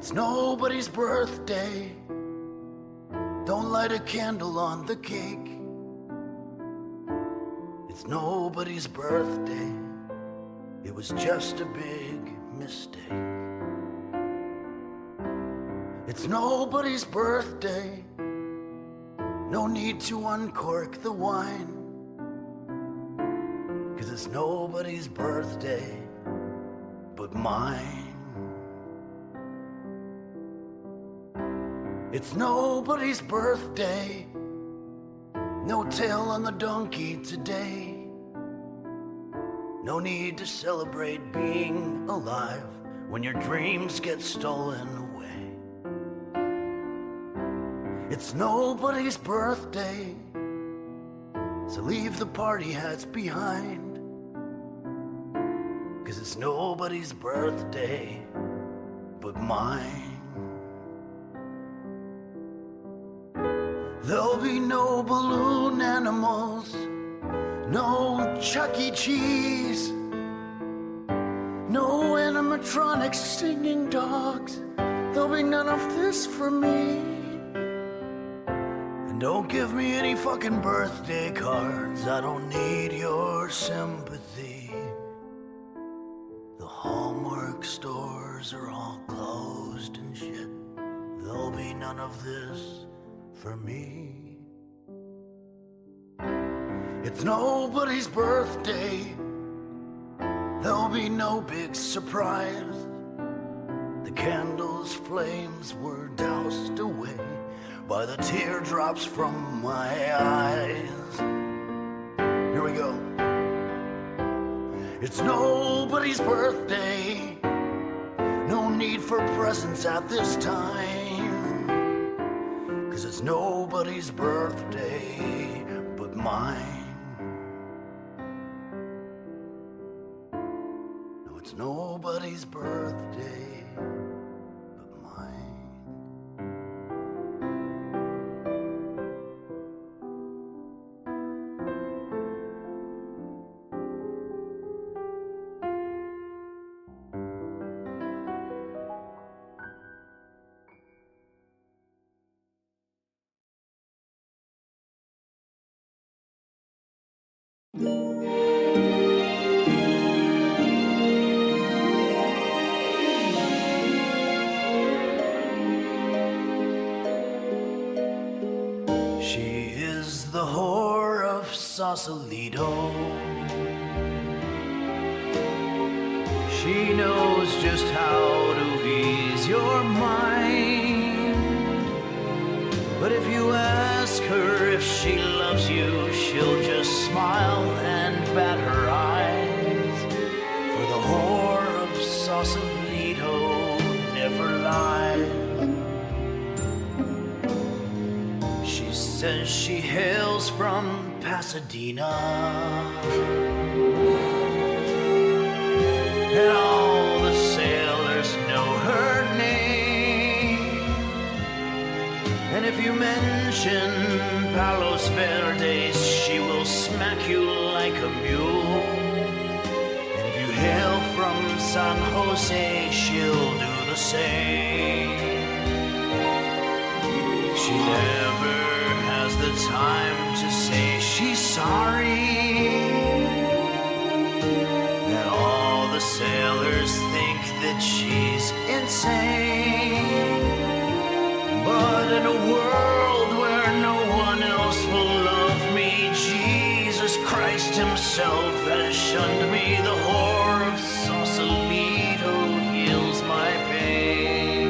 It's nobody's birthday. Don't light a candle on the cake. It's nobody's birthday. It was just a big mistake. It's nobody's birthday. No need to uncork the wine, 'cause it's nobody's birthday but mine. It's nobody's birthday. No tail on the donkey today. No need to celebrate being alive when your dreams get stolen away. It's nobody's birthday, so leave the party hats behind, 'cause it's nobody's birthday but mine. There'll be no balloon animals, no Chuck E. Cheese, no animatronics singing dogs. There'll be none of this for me. And don't give me any fucking birthday cards. I don't need your sympathy. The Hallmark stores are all closed and shit. There'll be none of this for me. It's nobody's birthday. There'll be no big surprise. The candle's flames were doused away by the teardrops from my eyes. Here we go. It's nobody's birthday. No need for presents at this time, 'cause it's nobody's birthday but mine. No, it's nobody's birthday but mine. She is the whore of Sausalito. She knows just how to ease your mind. But if you ask her if she loves you, she'll just smile and bat her eyes. For the whore of Sausalito never lies. She says she hails from Pasadena, and all the sailors know her name. And if you mention Palos Verdes, she will smack you like a mule. And if you hail from San Jose, she'll do the same. She never has the time to say she's sorry. And all the sailors think that she's insane. But in a world where no one else will love me, Jesus Christ himself has shunned me. The whore of Sausalito heals my pain.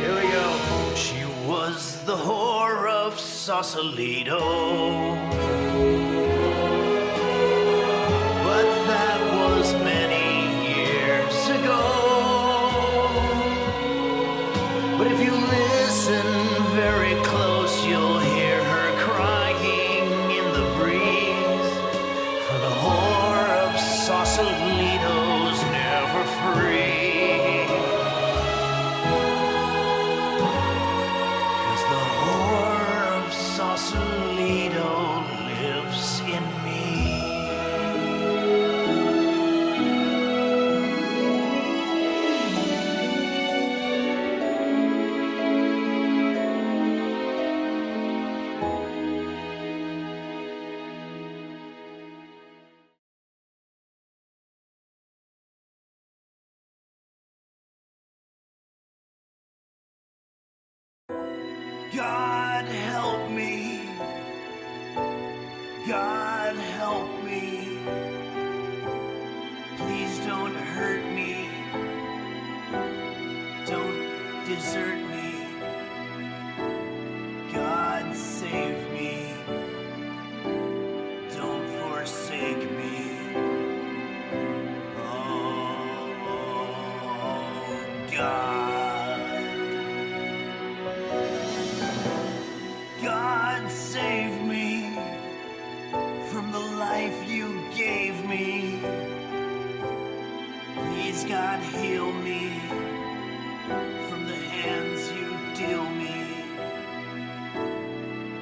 Here we go. She was the whore of Sausalito, but that was many years ago. But if you listen very close, you'll hear her crying in the breeze. For the whore of Sausalito's never free. 'Cause the whore of Sausalito lives in me. God help me. God help me. Please don't hurt me. Don't desert me. God save me. Don't forsake me. Oh, God. God save me from the life you gave me. Please, God, heal me from the hands you deal me.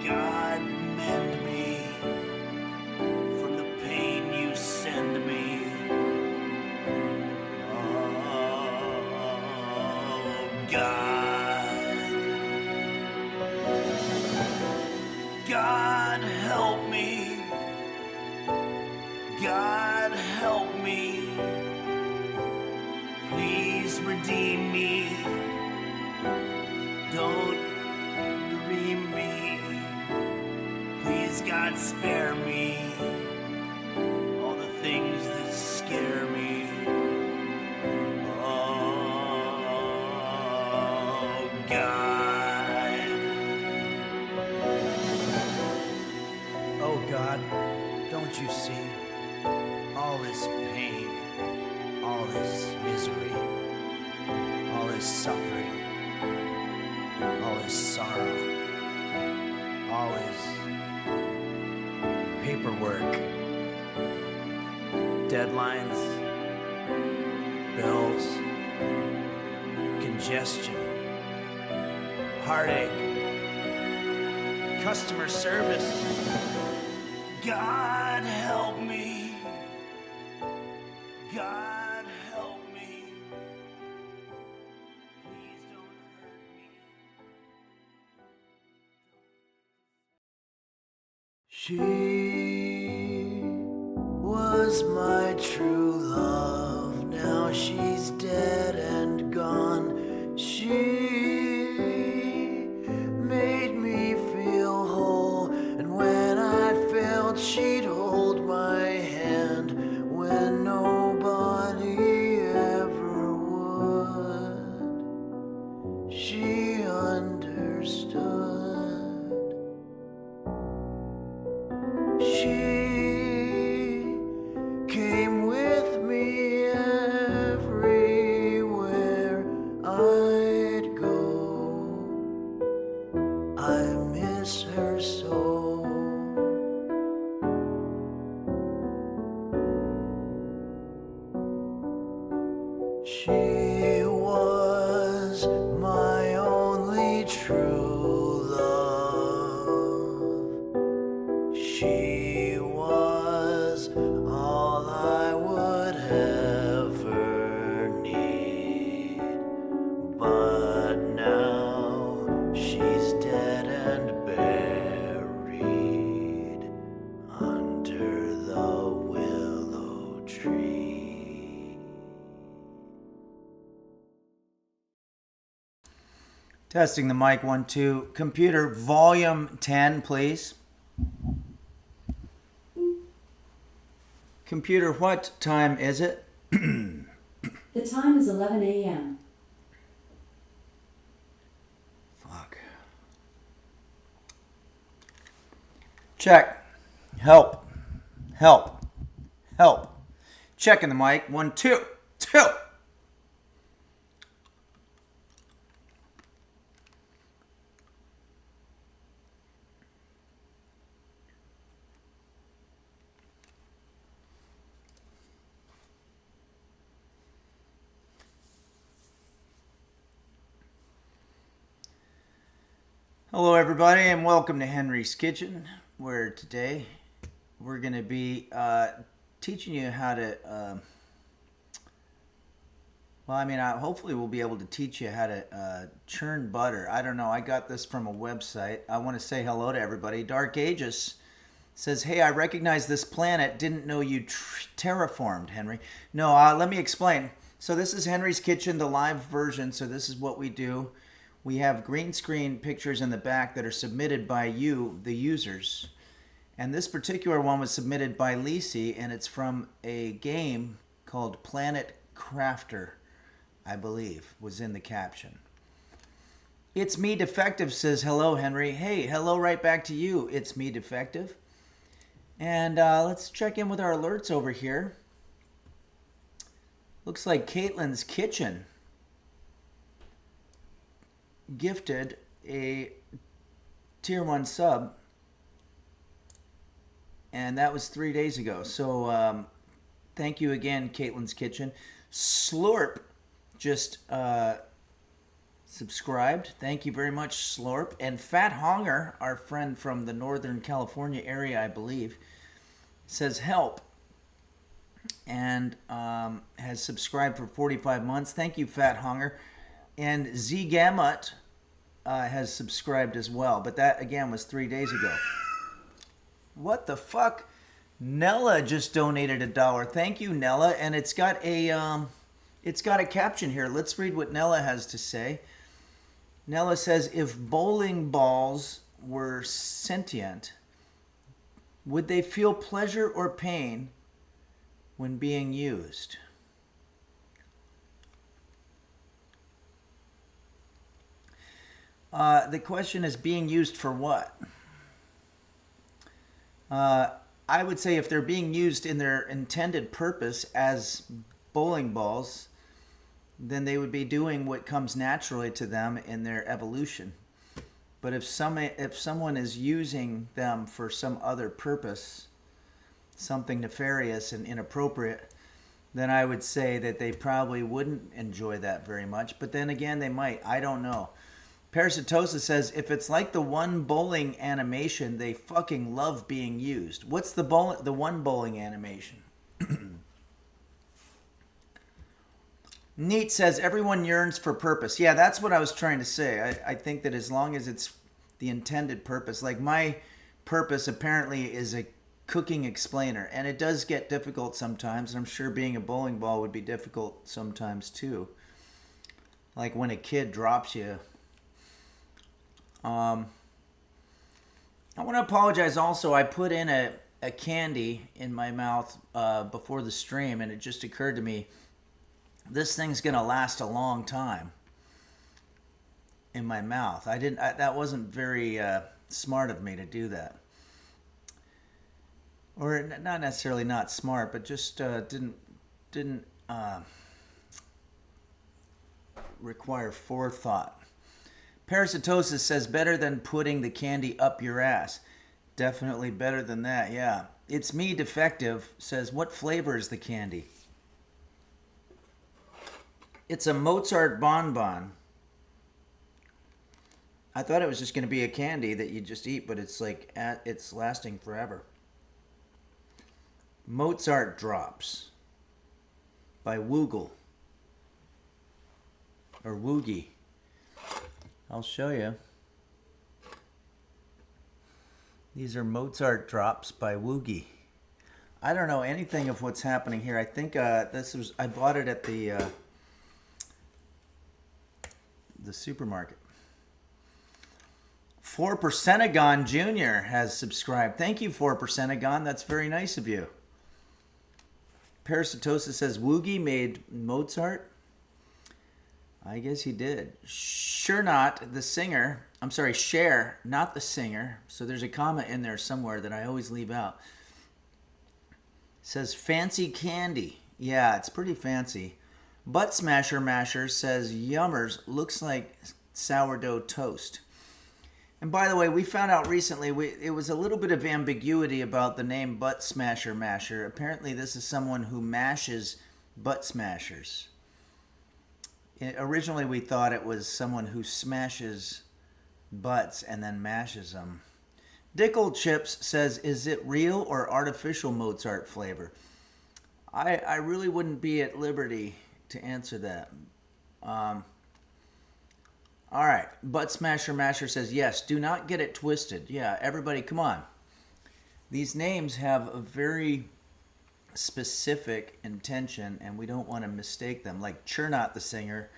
God, mend me from the pain you send me. Oh, God. God, help me. God, help me. Please redeem me. Don't redeem me. Please, God, spare me all the things that scare me. Oh, God. Oh, God, don't you see all this pain, all this misery, all this suffering, all this sorrow, all this paperwork, deadlines, bills, congestion, heartache, customer service. God help me. God help me. Please don't hurt me. She was my true love. Now she's dead and gone. She made me feel whole, and when I felt she'd hold my hand when nobody ever would, she understood. She came with me everywhere I'd go. I miss her so. She was my only true love. She was all I would ever need. But now she's dead and buried under the willow tree. Testing the mic, 1, 2. Computer, volume 10, please. Computer, what time is it? The time is 11 a.m. Fuck. Check. Help. Help. Help. Checking the mic. 1, 2. 2. Hello everybody and welcome to Henry's Kitchen, where today we're going to be teaching you how to, hopefully we'll be able to teach you how to churn butter. I don't know, I got this from a website. I want to say hello to everybody. Dark Aegis says, hey, I recognize this planet, didn't know you terraformed, Henry. No, let me explain. So this is Henry's Kitchen, the live version, so this is what we do. we have green screen pictures in the back that are submitted by you, the users. And this particular one was submitted by Lisi, and it's from a game called Planet Crafter, I believe, was in the caption. It's Me Defective says, hello, Henry. Hey, hello right back to you. It's Me Defective. And let's check in with our alerts over here. Looks like Caitlin's Kitchen gifted a tier 1 sub, and that was 3 days ago. So thank you again, Caitlin's Kitchen. Slurp just subscribed. Thank you very much, Slurp. And Fat Honger, our friend from the Northern California area, I believe, says help, and has subscribed for 45 months. Thank you, Fat Hunger. And Z Gamut has subscribed as well, but that again was 3 days ago. What the fuck? Nella just donated $1. Thank you, Nella. And it's got a caption here. Let's read what Nella has to say. Nella says, if bowling balls were sentient, would they feel pleasure or pain when being used? The question is, being used for what? I would say if they're being used in their intended purpose as bowling balls, then they would be doing what comes naturally to them in their evolution. But if someone is using them for some other purpose, something nefarious and inappropriate, then I would say that they probably wouldn't enjoy that very much. But then again, they might. I don't know. Parasitosa says, if it's like the one bowling animation, they fucking love being used. What's the one bowling animation? Neat says, everyone yearns for purpose. Yeah, that's what I was trying to say. I think that as long as it's the intended purpose, like my purpose apparently is a cooking explainer, and it does get difficult sometimes, and I'm sure being a bowling ball would be difficult sometimes too. Like when a kid drops you. I want to apologize also. I put in a candy in my mouth before the stream, and it just occurred to me, this thing's going to last a long time in my mouth. That wasn't very smart of me to do that. Or not necessarily not smart, but just didn't require forethought. Parasitosis says, better than putting the candy up your ass. Definitely better than that, yeah. It's Me Defective says, what flavor is the candy? It's a Mozart bonbon. I thought it was just going to be a candy that you just eat, but it's like, it's lasting forever. Mozart Drops by Woogle. Or Woogie. I'll show you. These are Mozart Drops by Woogie. I don't know anything of what's happening here. I think I bought it at the supermarket. 4%agon Jr. has subscribed. Thank you, 4%agon. That's very nice of you. Parasitosis says, Woogie made Mozart? I guess he did. Sure not the singer. I'm sorry, Cher, not the singer. So there's a comma in there somewhere that I always leave out. It says fancy candy. Yeah, it's pretty fancy. Butt Smasher Masher says yummers, looks like sourdough toast. And by the way, we found out recently it was a little bit of ambiguity about the name Butt Smasher Masher. Apparently this is someone who mashes butt smashers. Originally, we thought it was someone who smashes butts and then mashes them. Dickle Chips says, is it real or artificial Mozart flavor? I really wouldn't be at liberty to answer that. All right. Butt Smasher Masher says, yes, do not get it twisted. Yeah, everybody, come on. These names have a very specific intention, and we don't want to mistake them. Like Churn the singer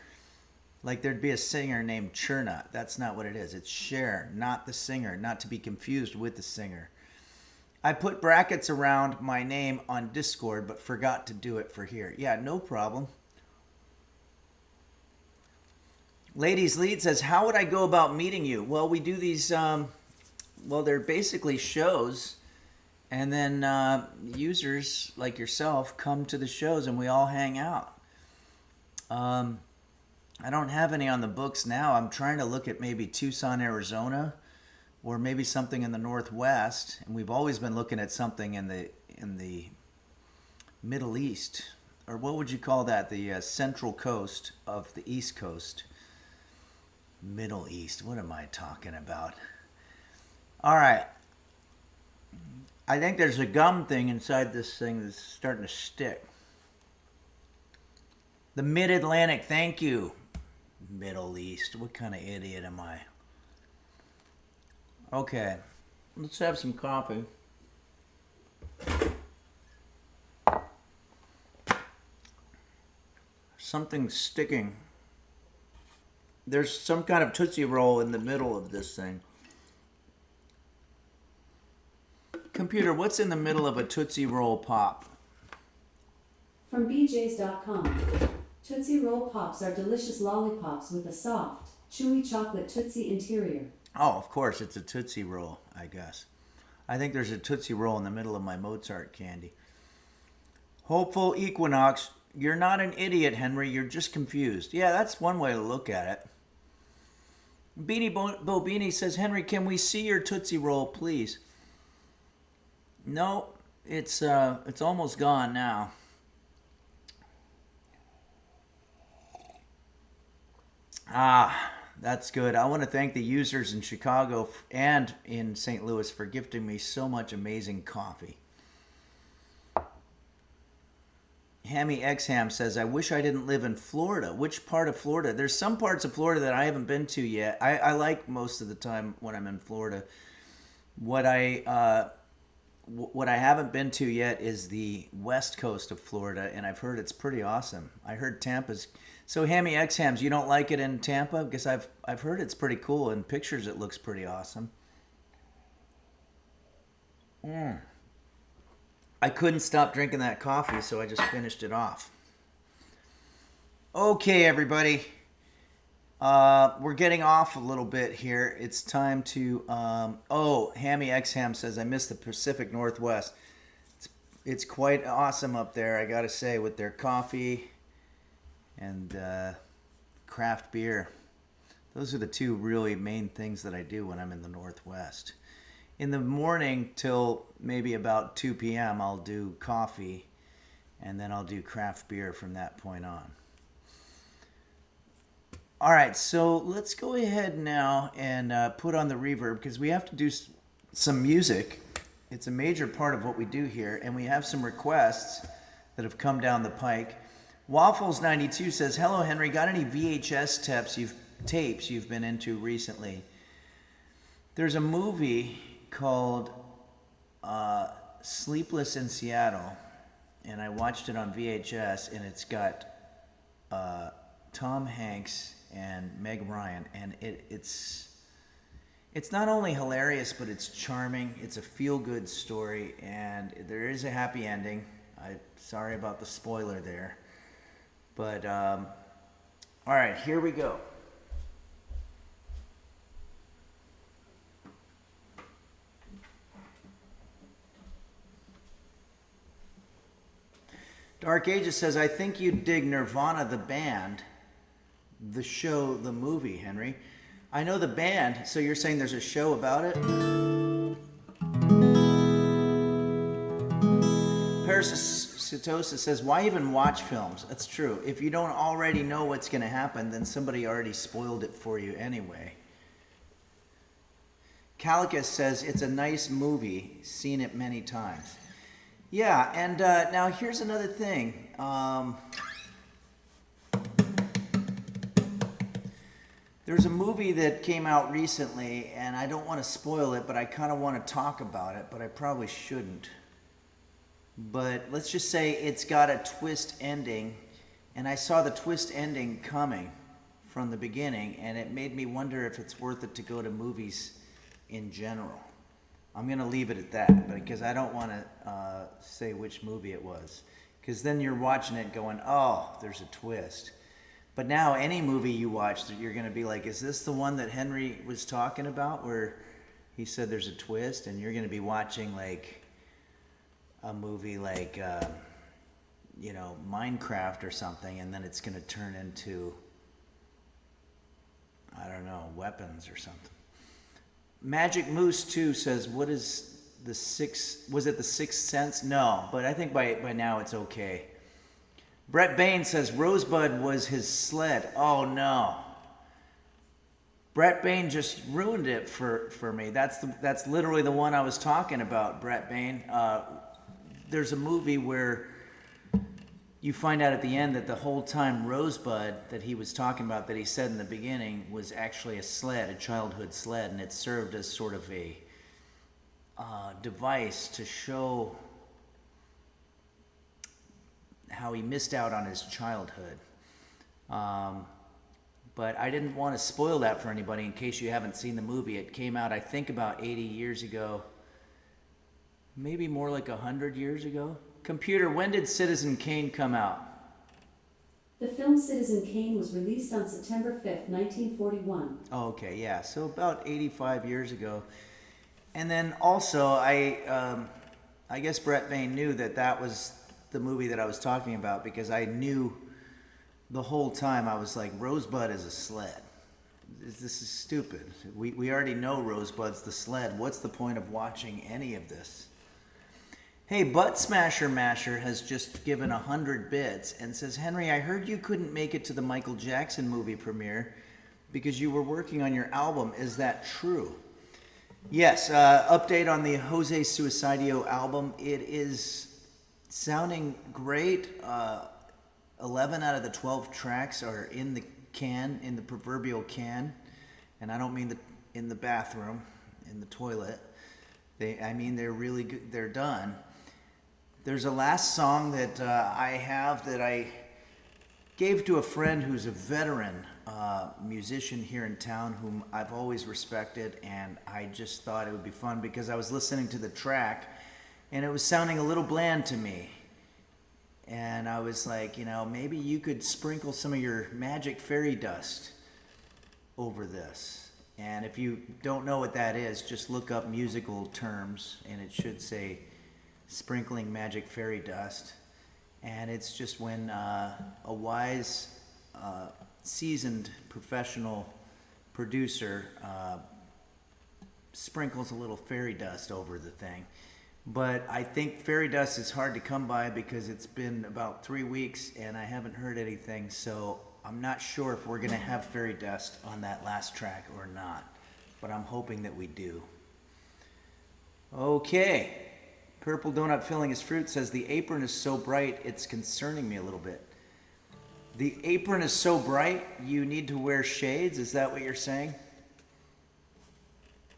Like there'd be a singer named Churn. That's not what it is. It's Cher, not the singer, not to be confused with the singer. I put brackets around my name on Discord, but forgot to do it for here. Yeah, no problem. Ladies Lead says, how would I go about meeting you? Well, we do these, they're basically shows. And then users like yourself come to the shows and we all hang out. I don't have any on the books now. I'm trying to look at maybe Tucson, Arizona, or maybe something in the Northwest. And we've always been looking at something in the Middle East, or what would you call that? The central coast of the East Coast. Middle East. What am I talking about? All right. I think there's a gum thing inside this thing that's starting to stick. The Mid-Atlantic, thank you. Middle East. What kind of idiot am I? Okay. Let's have some coffee. Something's sticking. There's some kind of Tootsie Roll in the middle of this thing. Computer, what's in the middle of a Tootsie Roll Pop? From BJ's.com. Tootsie Roll Pops are delicious lollipops with a soft, chewy chocolate Tootsie interior. Oh, of course, it's a Tootsie Roll, I guess. I think there's a Tootsie Roll in the middle of my Mozart candy. Hopeful Equinox, you're not an idiot, Henry. You're just confused. Yeah, that's one way to look at it. Beanie Bobini says, Henry, can we see your Tootsie Roll, please? No, it's almost gone now. Ah, that's good. I want to thank the users in Chicago and in St. Louis for gifting me so much amazing coffee. Hammy Xham says, I wish I didn't live in Florida. Which part of Florida? There's some parts of Florida that I haven't been to yet. I like most of the time when I'm in Florida. What I haven't been to yet is the west coast of Florida, and I've heard it's pretty awesome. I heard Tampa's... So Hammy Xhams, you don't like it in Tampa? Because I've heard it's pretty cool. In pictures it looks pretty awesome. I couldn't stop drinking that coffee, so I just finished it off. Okay, everybody. We're getting off a little bit here. It's time to... Hammy Xham says, I miss the Pacific Northwest. It's quite awesome up there, I gotta say, with their coffee and craft beer. Those are the two really main things that I do when I'm in the Northwest. In the morning till maybe about 2 p.m., I'll do coffee, and then I'll do craft beer from that point on. All right, so let's go ahead now and put on the reverb because we have to do some music. It's a major part of what we do here, and we have some requests that have come down the pike. Waffles92 says, hello, Henry. Got any VHS tapes you've been into recently? There's a movie called Sleepless in Seattle, and I watched it on VHS, and it's got Tom Hanks and Meg Ryan, and it's not only hilarious, but it's charming. It's a feel-good story, and there is a happy ending. I'm sorry about the spoiler there. But, all right, here we go. Dark Ages says, I think you'd dig Nirvana the band, the show, the movie, Henry. I know the band, so you're saying there's a show about it? Parasitosis says, why even watch films? That's true. If you don't already know what's going to happen, then somebody already spoiled it for you anyway. Calicus says, it's a nice movie, seen it many times. Yeah, and now here's another thing. There's a movie that came out recently, and I don't want to spoil it, but I kind of want to talk about it, but I probably shouldn't. But let's just say it's got a twist ending, and I saw the twist ending coming from the beginning, and it made me wonder if it's worth it to go to movies in general. I'm going to leave it at that, because I don't want to say which movie it was, because then you're watching it going, oh, there's a twist. But now any movie you watch, you're going to be like, is this the one that Henry was talking about where he said there's a twist? And you're going to be watching like a movie like, Minecraft or something, and then it's going to turn into, I don't know, weapons or something. Magic Moose 2 says, what is was it the Sixth Sense? No, but I think by now it's okay. Brett Bain says, Rosebud was his sled. Oh no. Brett Bain just ruined it for me. That's literally the one I was talking about, Brett Bain. There's a movie where you find out at the end that the whole time Rosebud that he was talking about, that he said in the beginning, was actually a sled, a childhood sled, and it served as sort of a device to show how he missed out on his childhood. But I didn't want to spoil that for anybody in case you haven't seen the movie. It came out, I think, about 80 years ago, maybe more like 100 years ago. Computer, when did Citizen Kane come out? The film Citizen Kane was released on September 5th, 1941. Oh, okay, yeah, so about 85 years ago. And then also, I guess Brett Bain knew that was the movie that I was talking about, because I knew the whole time, I was like, Rosebud is a sled. This is stupid. We already know Rosebud's the sled. What's the point of watching any of this? Hey, Butt Smasher Masher has just given 100 bits and says, Henry, I heard you couldn't make it to the Michael Jackson movie premiere because you were working on your album. Is that true? Yes, update on the Jose Suicidio album. It is sounding great. 11 out of the 12 tracks are in the can, in the proverbial can. And I don't mean in the bathroom, in the toilet. They're really good. They're done. There's a last song that I have that I gave to a friend who's a veteran musician here in town, whom I've always respected, and I just thought it would be fun because I was listening to the track and it was sounding a little bland to me. And I was like, maybe you could sprinkle some of your magic fairy dust over this. And if you don't know what that is, just look up musical terms and it should say sprinkling magic fairy dust. And it's just when a wise, seasoned professional producer sprinkles a little fairy dust over the thing. But I think fairy dust is hard to come by because it's been about 3 weeks and I haven't heard anything, so I'm not sure if we're going to have fairy dust on that last track or not, but I'm hoping that we do. Okay. Purple Donut Filling His Fruit says, the apron is so bright, it's concerning me a little bit. The apron is so bright, you need to wear shades? Is that what you're saying?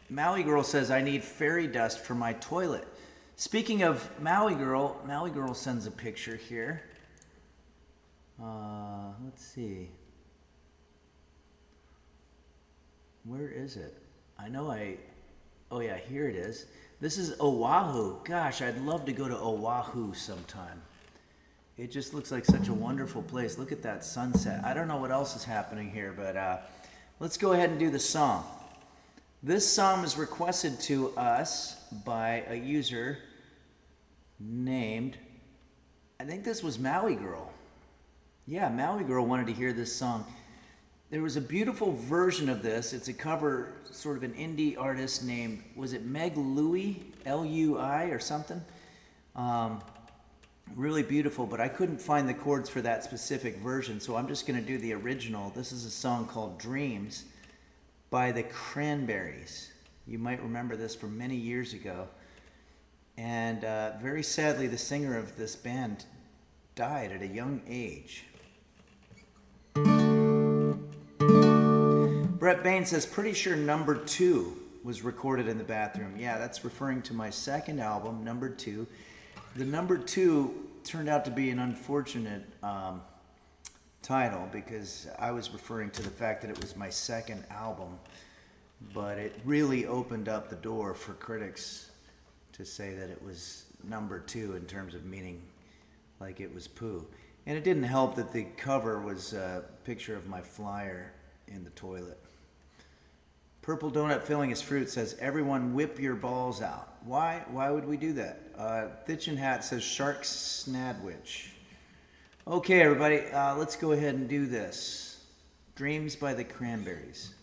Maui Girl says, I need fairy dust for my toilet. Speaking of Maui Girl sends a picture here. Let's see. Where is it? Oh yeah, here it is. This is Oahu. Gosh, I'd love to go to Oahu sometime. It just looks like such a wonderful place. Look at that sunset. I don't know what else is happening here, but let's go ahead and do the song. This song was requested to us by a user named, I think this was Maui Girl. Yeah, Maui Girl wanted to hear this song. There was a beautiful version of this. It's a cover, sort of an indie artist named, was it Meg Louie, L-U-I or something? Really beautiful, but I couldn't find the chords for that specific version, so I'm just going to do the original. This is a song called Dreams by the Cranberries. You might remember this from many years ago. And very sadly, the singer of this band died at a young age. Brett Bain says, pretty sure number 2 was recorded in the bathroom. Yeah, that's referring to my second album, number 2. The number 2 turned out to be an unfortunate title because I was referring to the fact that it was my second album, but it really opened up the door for critics to say that it was number 2 in terms of meaning, like it was poo. And it didn't help that the cover was a picture of my flyer in the toilet. Purple Donut Filling His Fruit says, everyone whip your balls out. Why would we do that? Thitchin Hat says, Shark Snadwich. Okay, everybody, let's go ahead and do this. Dreams by the Cranberries.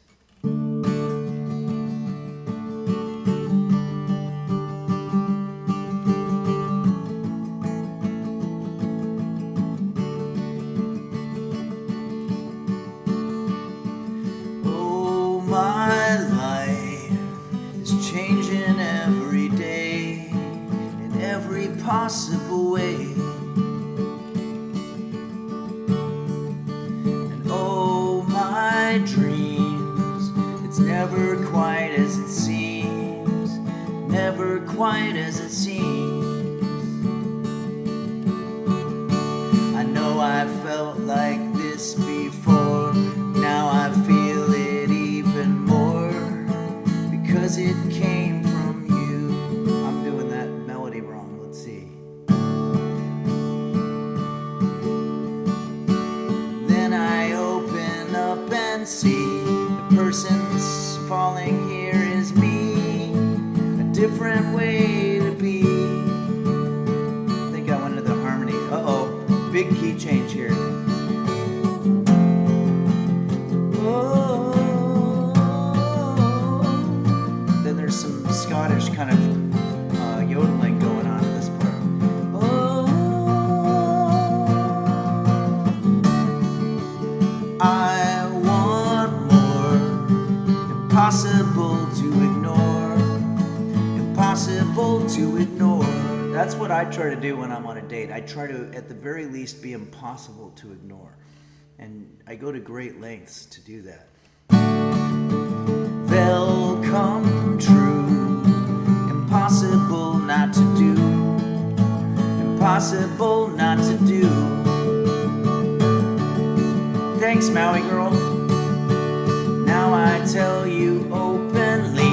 Possible way, and oh my dreams, it's never quite as it seems, never quite as it seems. I know I felt like this before, now I feel it even more, because it came from you. I'm doing that melody wrong. See, the person's falling here is me, a different way to be. I think I went into the harmony. Big key change here. Oh, then there's some Scottish kind of yodeling going on in this part. Impossible to ignore, impossible to ignore. That's what I try to do when I'm on a date. I try to, at the very least, be impossible to ignore. And I go to great lengths to do that. They'll come true, impossible not to do, impossible not to do. Thanks, Maui girl. Now I tell you openly,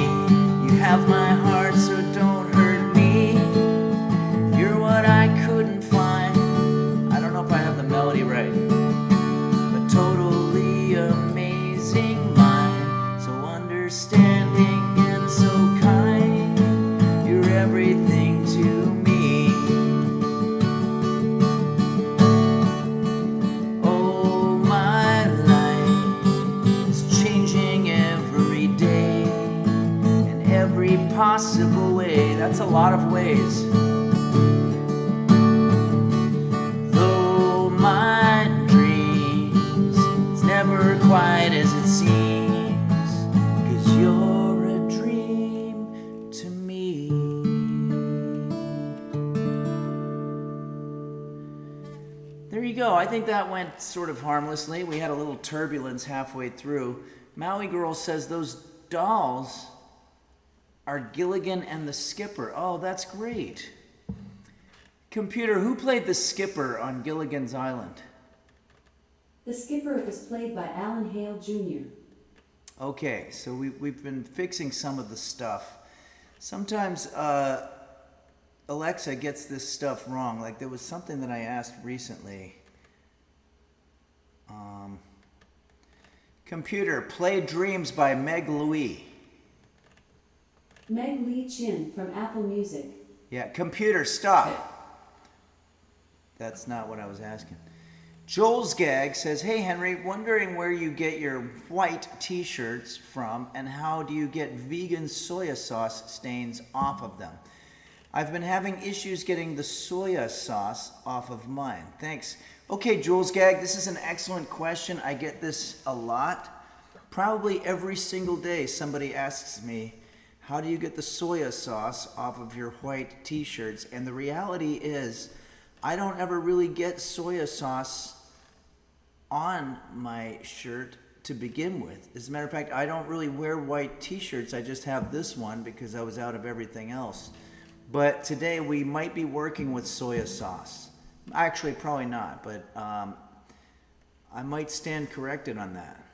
you have my heart, so don't hurt me. You're what I couldn't find. I don't know if I have the melody right, but totally amazing mind, so understanding and so kind. You're everything to me. Oh, my life is changing every day in every possible way. That's a lot of ways. Though my dreams, it's never quite as it seems, 'cause you're a dream to me. There you go. I think that went sort of harmlessly. We had a little turbulence halfway through. Maui Girl says those dolls are Gilligan and the Skipper. Oh, that's great. Computer, who played the Skipper on Gilligan's Island? The Skipper was played by Alan Hale Jr. Okay, so we've been fixing some of the stuff. Sometimes Alexa gets this stuff wrong. Like there was something that I asked recently. Computer, play Dreams by Meg Louie. Meg Lee Chin from Apple Music. Yeah, computer, stop. That's not what I was asking. Joel's Gag says, hey Henry, wondering where you get your white t-shirts from and how do you get vegan soya sauce stains off of them? I've been having issues getting the soya sauce off of mine. Thanks. Okay, Joel's Gag, this is an excellent question. I get this a lot. Probably every single day somebody asks me, how do you get the soya sauce off of your white t-shirts? And the reality is, I don't ever really get soya sauce on my shirt to begin with. As a matter of fact, I don't really wear white t-shirts. I just have this one because I was out of everything else. But today we might be working with soya sauce. Actually, probably not, but I might stand corrected on that.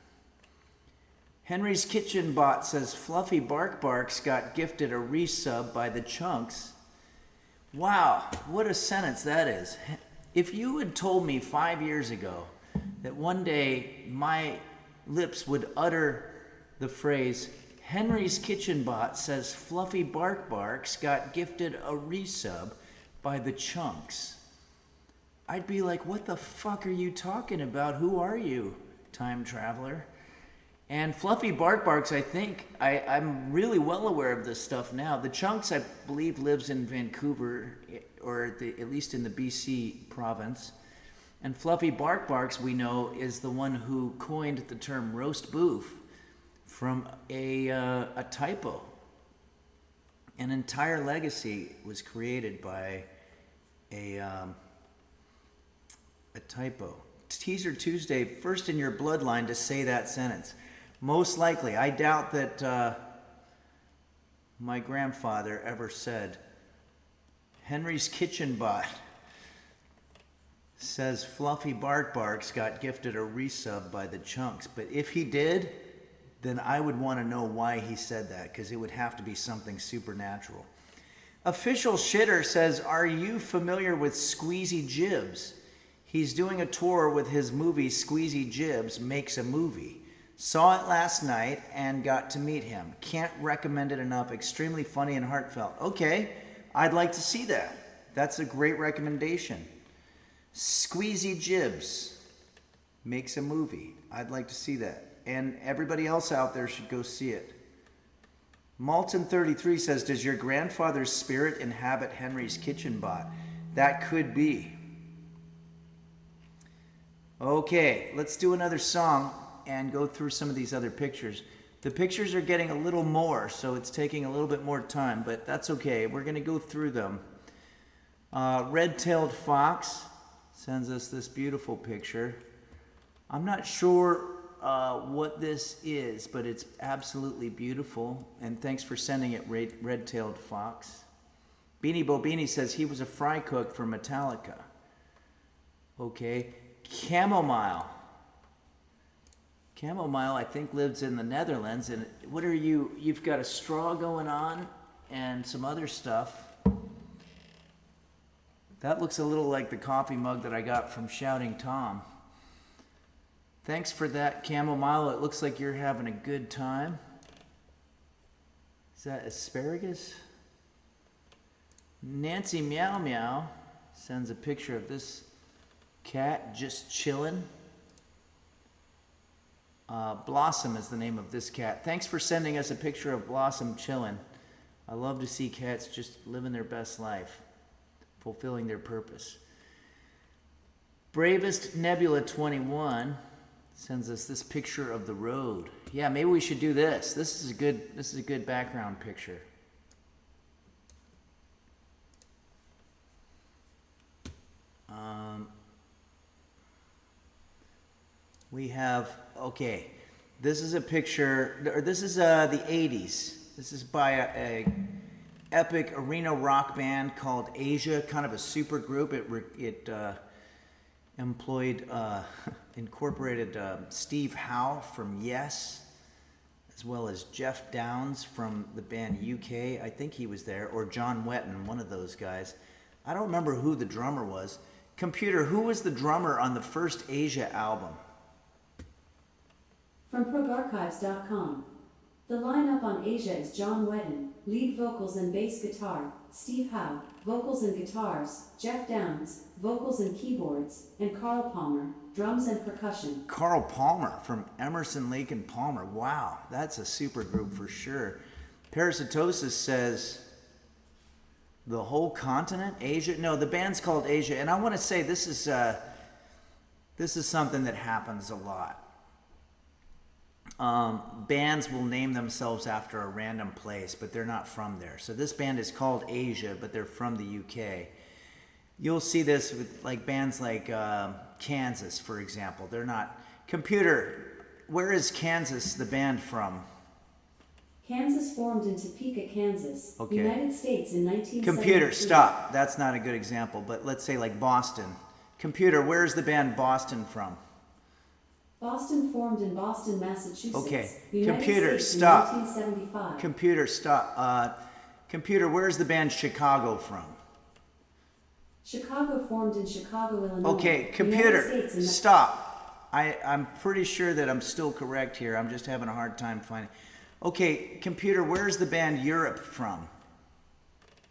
Henry's Kitchen Bot says Fluffy Bark Barks got gifted a resub by the Chunks. Wow, what a sentence that is. If you had told me 5 years ago that one day my lips would utter the phrase, Henry's Kitchen Bot says Fluffy Bark Barks got gifted a resub by the Chunks, I'd be like, what the fuck are you talking about? Who are you, time traveler? And Fluffy Bark Barks, I think, I'm really well aware of this stuff now. The Chunks, I believe, lives in Vancouver, or at least in the BC province. And Fluffy Bark Barks, we know, is the one who coined the term roast boof from a typo. An entire legacy was created by a typo. Teaser Tuesday, first in your bloodline to say that sentence. Most likely. I doubt that my grandfather ever said, Henry's Kitchen Bot says Fluffy Bark Barks got gifted a resub by the Chunks. But if he did, then I would want to know why he said that, because it would have to be something supernatural. Official Shitter says, are you familiar with Squeezy Jibs? He's doing a tour with his movie Squeezy Jibs Makes a Movie. Saw it last night and got to meet him. Can't recommend it enough. Extremely funny and heartfelt. Okay, I'd like to see that. That's a great recommendation. Squeezy Jibs Makes a Movie. I'd like to see that. And everybody else out there should go see it. Malton33 says, does your grandfather's spirit inhabit Henry's Kitchen Bot? That could be. Okay, let's do another song and go through some of these other pictures. The pictures are getting a little more, so it's taking a little bit more time, but that's okay. We're going to go through them. Red-tailed fox sends us this beautiful picture. I'm not sure what this is, but it's absolutely beautiful, and thanks for sending it, Red-tailed fox. Beanie Bobini says he was a fry cook for Metallica. Okay. Chamomile. Chamomile, I think, lives in the Netherlands. And what are you? You've got a straw going on and some other stuff. That looks a little like the coffee mug that I got from Shouting Tom. Thanks for that, Chamomile. It looks like you're having a good time. Is that asparagus? Nancy Meow Meow sends a picture of this cat just chilling. Blossom is the name of this cat. Thanks for sending us a picture of Blossom chilling. I love to see cats just living their best life, fulfilling their purpose. Bravest Nebula 21 sends us this picture of the road. Yeah, maybe we should do this. This is a good background picture. We have, okay, this is a picture, or this is the 80s. This is by a epic arena rock band called Asia, kind of a super group. It incorporated Steve Howe from Yes, as well as Jeff Downes from the band UK. I think he was there, or John Wetton, one of those guys. I don't remember who the drummer was. Computer, who was the drummer on the first Asia album? From ProgArchives.com. The lineup on Asia is John Wetton, lead vocals and bass guitar, Steve Howe, vocals and guitars, Jeff Downes, vocals and keyboards, and Carl Palmer, drums and percussion. Carl Palmer from Emerson, Lake and Palmer. Wow, that's a super group for sure. Parasitosis says the whole continent, Asia. No, the band's called Asia, and I want to say this is something that happens a lot. Bands will name themselves after a random place, but they're not from there. So this band is called Asia, but they're from the UK. You'll see this with like bands like Kansas, for example. They're not. Computer, where is Kansas, the band, from? Kansas formed in Topeka, Kansas, Okay. United States in 1973. Computer, stop. That's not a good example, but let's say like Boston. Computer, where is the band Boston from? Boston formed in Boston, Massachusetts. Okay, United computer, States stop. In 1975. Computer, stop. Computer, where's the band Chicago from? Chicago formed in Chicago, Illinois. Okay, United computer, States in stop. I'm pretty sure that I'm still correct here. I'm just having a hard time finding. Okay, computer, where's the band Europe from?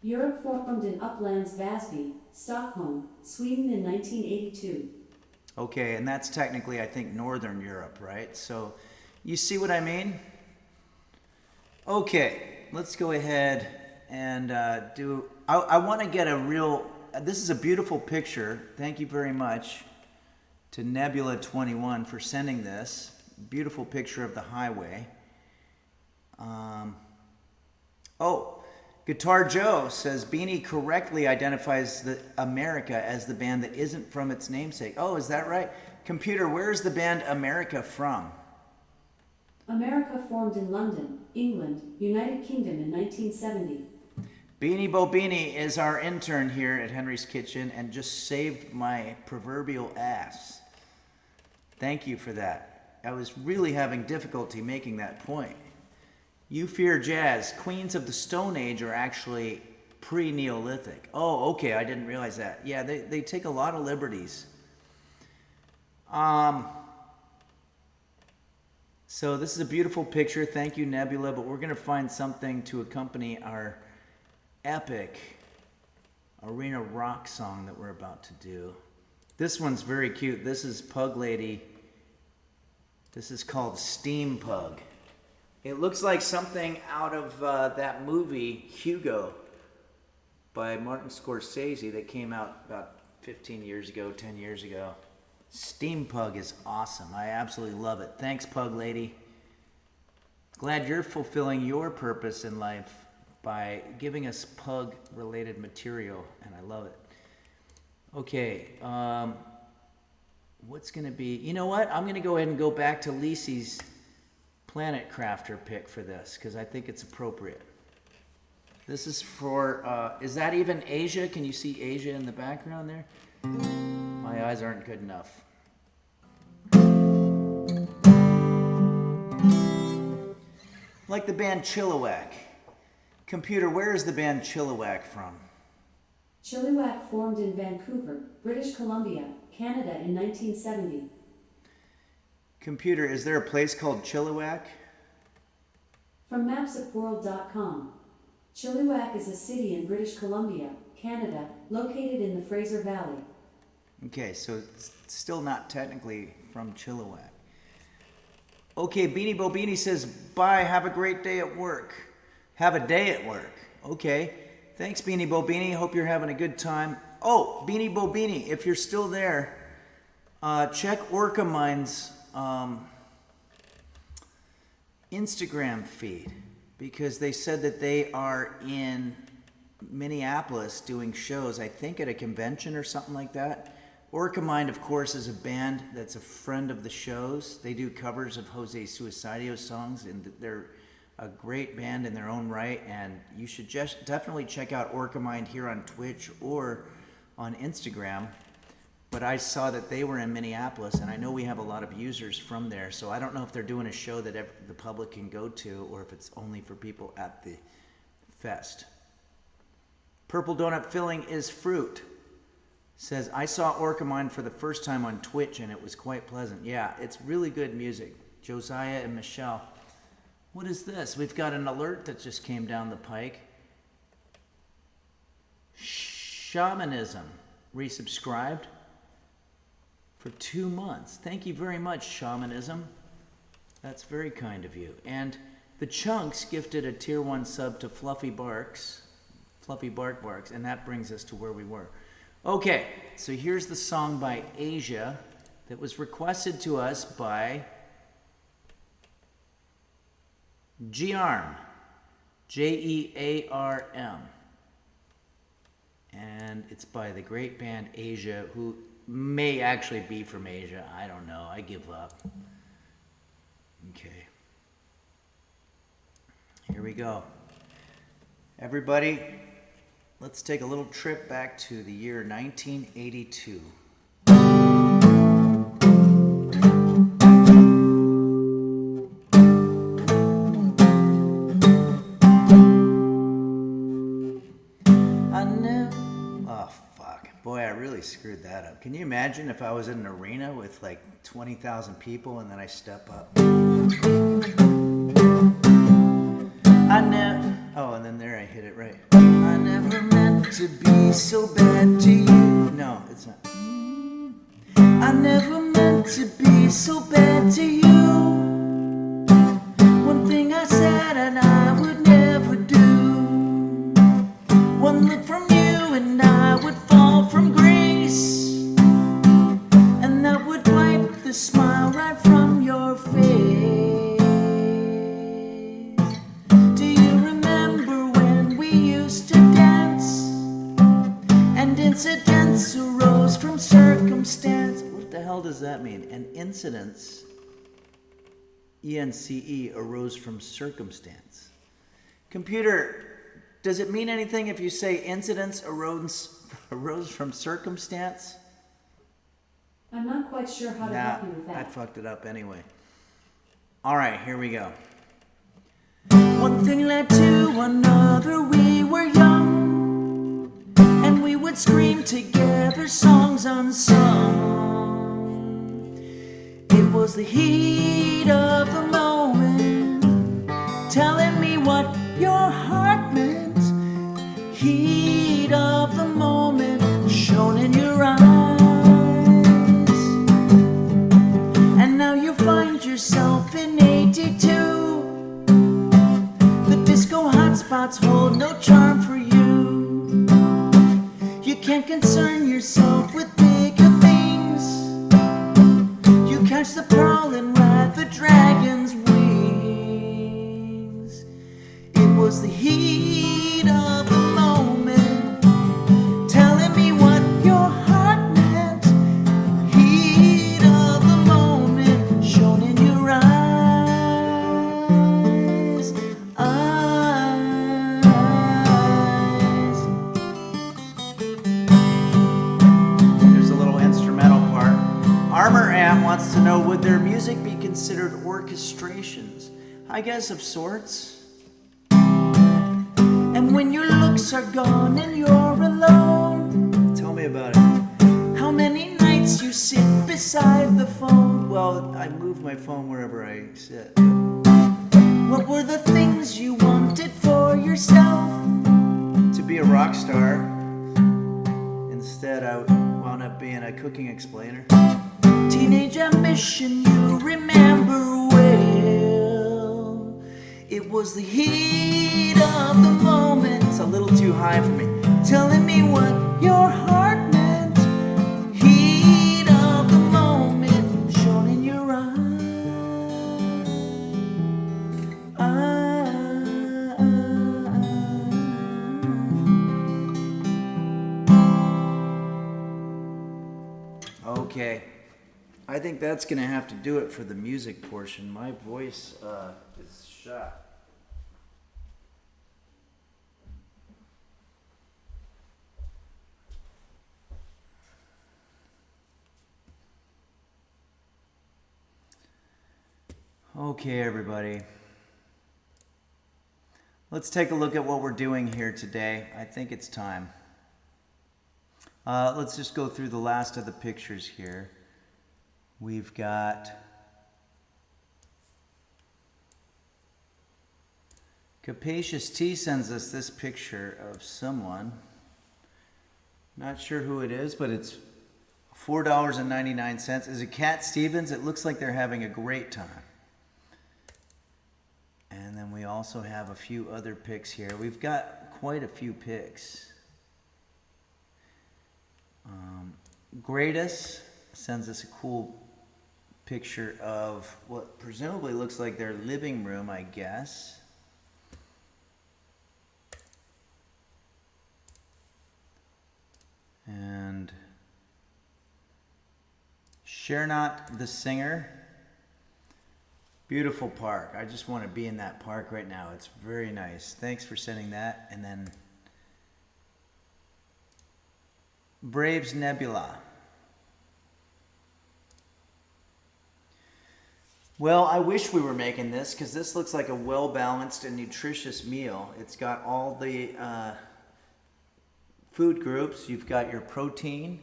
Europe formed in Uplands Väsby, Stockholm, Sweden in 1982. Okay, and that's technically, I think, Northern Europe, right? So, you see what I mean? Okay, let's go ahead and do... I want to get a real... This is a beautiful picture. Thank you very much to Nebula21 for sending this. Beautiful picture of the highway. Guitar Joe says Beanie correctly identifies the America as the band that isn't from its namesake. Oh, is that right? Computer, where's the band America from? America formed in London, England, United Kingdom in 1970. Beanie Bo Beanie is our intern here at Henry's Kitchen and just saved my proverbial ass. Thank you for that. I was really having difficulty making that point. You Fear Jazz, Queens of the Stone Age are actually pre-Neolithic. Oh, okay, I didn't realize that. Yeah, they take a lot of liberties. So this is a beautiful picture. Thank you, Nebula, but we're going to find something to accompany our epic arena rock song that we're about to do. This one's very cute. This is Pug Lady. This is called Steam Pug. It looks like something out of that movie, Hugo, by Martin Scorsese that came out about 15 years ago, 10 years ago. Steam Pug is awesome. I absolutely love it. Thanks, Pug Lady. Glad you're fulfilling your purpose in life by giving us pug-related material, and I love it. Okay, what's going to be... You know what? I'm going to go ahead and go back to Lisi's Planet Crafter pick for this, because I think it's appropriate. This is for... is that even Asia? Can you see Asia in the background there? My eyes aren't good enough. Like the band Chilliwack. Computer, where is the band Chilliwack from? Chilliwack formed in Vancouver, British Columbia, Canada in 1970. Computer, is there a place called Chilliwack? From mapsofworld.com. Chilliwack is a city in British Columbia, Canada, located in the Fraser Valley. Okay, so it's still not technically from Chilliwack. Okay, Beanie Bo Beanie says, bye, have a great day at work. Have a day at work. Okay, thanks Beanie Bo Beanie, hope you're having a good time. Oh, Beanie Bo Beanie, if you're still there, check Orca Mine's Instagram feed, because they said that they are in Minneapolis doing shows, I think at a convention or something like that. Orca Mind, of course, is a band that's a friend of the show's. They do covers of Jose Suicidio songs, and they're a great band in their own right, and you should just definitely check out Orca Mind here on Twitch or on Instagram. But I saw that they were in Minneapolis, and I know we have a lot of users from there, so I don't know if they're doing a show that the public can go to or if it's only for people at the fest. Purple Donut Filling is Fruit says, I saw Orca Mine for the first time on Twitch, and it was quite pleasant. Yeah, it's really good music. Josiah and Michelle. What is this? We've got an alert that just came down the pike. Shamanism resubscribed for 2 months. Thank you very much, Shamanism. That's very kind of you. And the Chunks gifted a tier 1 sub to Fluffy Bark Barks, and that brings us to where we were. Okay, so here's the song by Asia that was requested to us by Gearm, Jearm. And it's by the great band Asia, who may actually be from Asia. I don't know. I give up. Okay. Here we go. Everybody, let's take a little trip back to the year 1982. Oh, fuck. Boy, I really screwed that up. Can you imagine if I was in an arena with like 20,000 people and then I step up? I never... Oh, and then there I hit it right. I never meant to be so bad to you. No, it's not. I never meant to be so bad to you. One thing I said and I would never do. One look from you and I would fall from grace, and that would wipe the smile right from your face. Do you remember when we used to dance, and incidents arose from circumstance? What the hell does that mean? And incidents, E-N-C-E, arose from circumstance. Computer, does it mean anything if you say incidents arose from circumstance? I'm not quite sure how to help you with I that. fucked it up anyway. All right, here we go. One thing led to another, we were young, and we would scream together songs unsung. It was the heat of the moment, telling me what your heart meant. Heat of the moment shone in your eyes, and now you find yourself in 82. The disco hotspots hold no charm for you. You can't concern yourself with bigger things. You catch the pearl and ride the dragon's wings. It was the heat of the moment, telling me what your heart meant. Heat of the moment shone in your eyes. There's a little instrumental part. Armor Amp wants to know, would their music be considered orchestrations? I guess of sorts. And when your looks are gone and you're alone, tell me about it. How many nights you sit beside the phone? Well, I move my phone wherever I sit. What were the things you wanted for yourself? To be a rock star. Instead, I wound up being a cooking explainer. Teenage ambition you remember well. It was the heat of the moment. It's a little too high for me. Telling me what your heart meant. Heat of the moment shone in your Okay. I think that's going to have to do it for the music portion. My voice is shot. Okay, everybody. Let's take a look at what we're doing here today. I think it's time. Let's just go through the last of the pictures here. We've got Capacious T sends us this picture of someone. Not sure who it is, but it's $4.99. Is it Cat Stevens? It looks like they're having a great time. And then we also have a few other pics here. We've got quite a few pics. Greatest sends us a cool picture of what presumably looks like their living room, I guess. And Shernot the singer. Beautiful park. I just want to be in that park right now. It's very nice. Thanks for sending that. And then Braves Nebula. Well, I wish we were making this because this looks like a well-balanced and nutritious meal. It's got all the food groups. You've got your protein,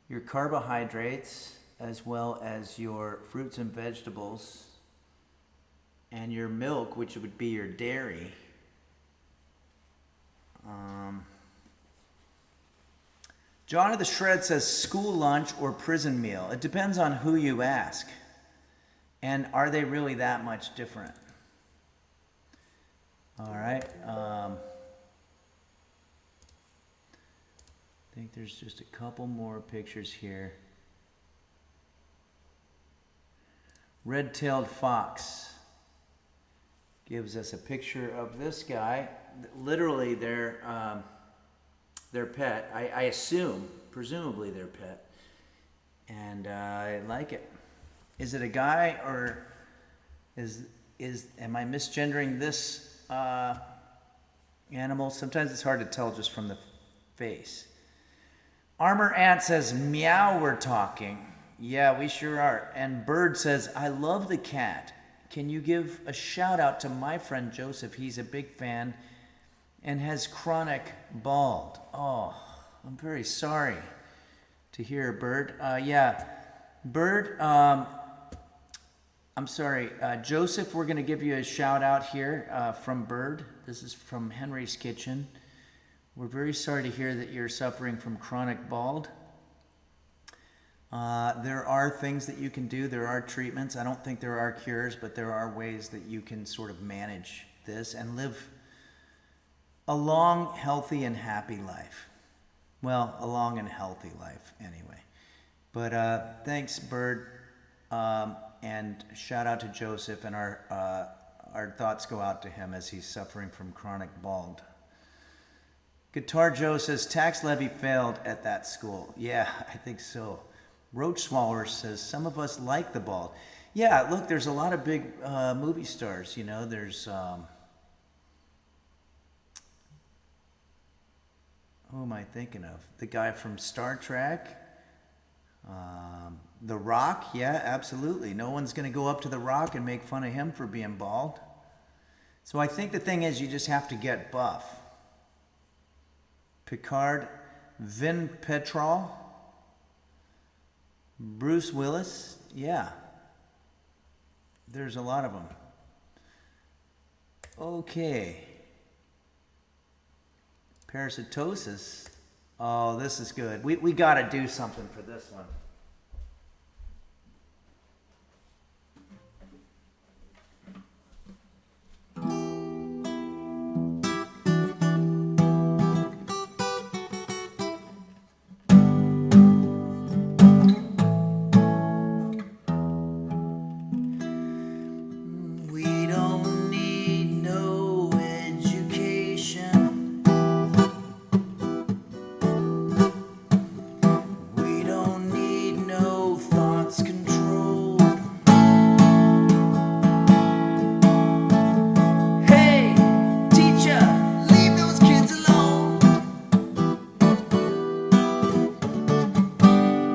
your carbohydrates, as well as your fruits and vegetables, and your milk, which would be your dairy. John of the Shred says school lunch or prison meal. It depends on who you ask. And are they really that much different? All right. I think there's just a couple more pictures here. Red-tailed fox gives us a picture of this guy. Literally their pet. I assume, presumably their pet. And I like it. Is it a guy, or am I misgendering this animal? Sometimes it's hard to tell just from the face. Armor Ant says, meow, we're talking. Yeah, we sure are. And Bird says, I love the cat. Can you give a shout out to my friend Joseph? He's a big fan and has chronic bald. Oh, I'm very sorry to hear, Bird. Yeah, Bird, I'm sorry. Joseph, we're going to give you a shout out here from Bird. This is from Henry's Kitchen. We're very sorry to hear that you're suffering from chronic bald. There are things that you can do. There are treatments. I don't think there are cures, but there are ways that you can sort of manage this and live a long, healthy, and happy life. Well, a long and healthy life, anyway. But thanks, Bird, and shout out to Joseph, and our thoughts go out to him as he's suffering from chronic bald. Guitar Joe says, tax levy failed at that school. Yeah, I think so. Roach Swallower says, some of us like the bald. Yeah, look, there's a lot of big movie stars, you know. There's, who am I thinking of? The guy from Star Trek. The Rock, yeah, absolutely. No one's going to go up to The Rock and make fun of him for being bald. So I think the thing is you just have to get buff. Picard, Vin Petrol, Bruce Willis, yeah. There's a lot of them. Okay. Parasitosis. Oh, this is good. We got to do something for this one. We don't need no education. We don't need no thoughts controlled. Hey, teacher, leave those kids alone.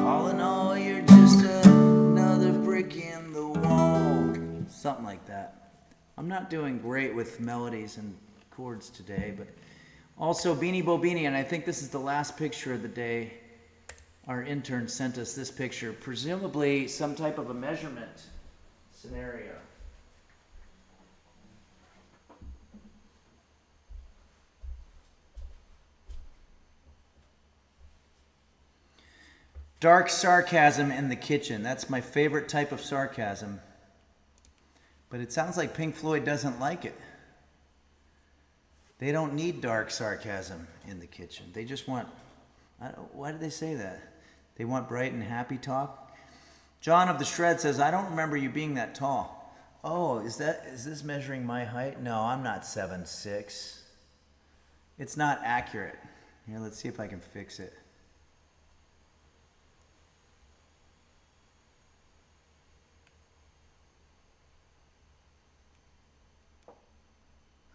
All in all, you're just another brick in the wall. Something like that. I'm not doing great with melodies and chords today, but also Beanie Bobini, and I think this is the last picture of the day. Our intern sent us this picture, presumably some type of a measurement scenario. Dark sarcasm in the kitchen. That's my favorite type of sarcasm. But it sounds like Pink Floyd doesn't like it. They don't need dark sarcasm in the kitchen. They just want, why do they say that? They want bright and happy talk? John of the Shred says, I don't remember you being that tall. Oh, is this measuring my height? No, I'm not 7'6". It's not accurate. Here, let's see if I can fix it.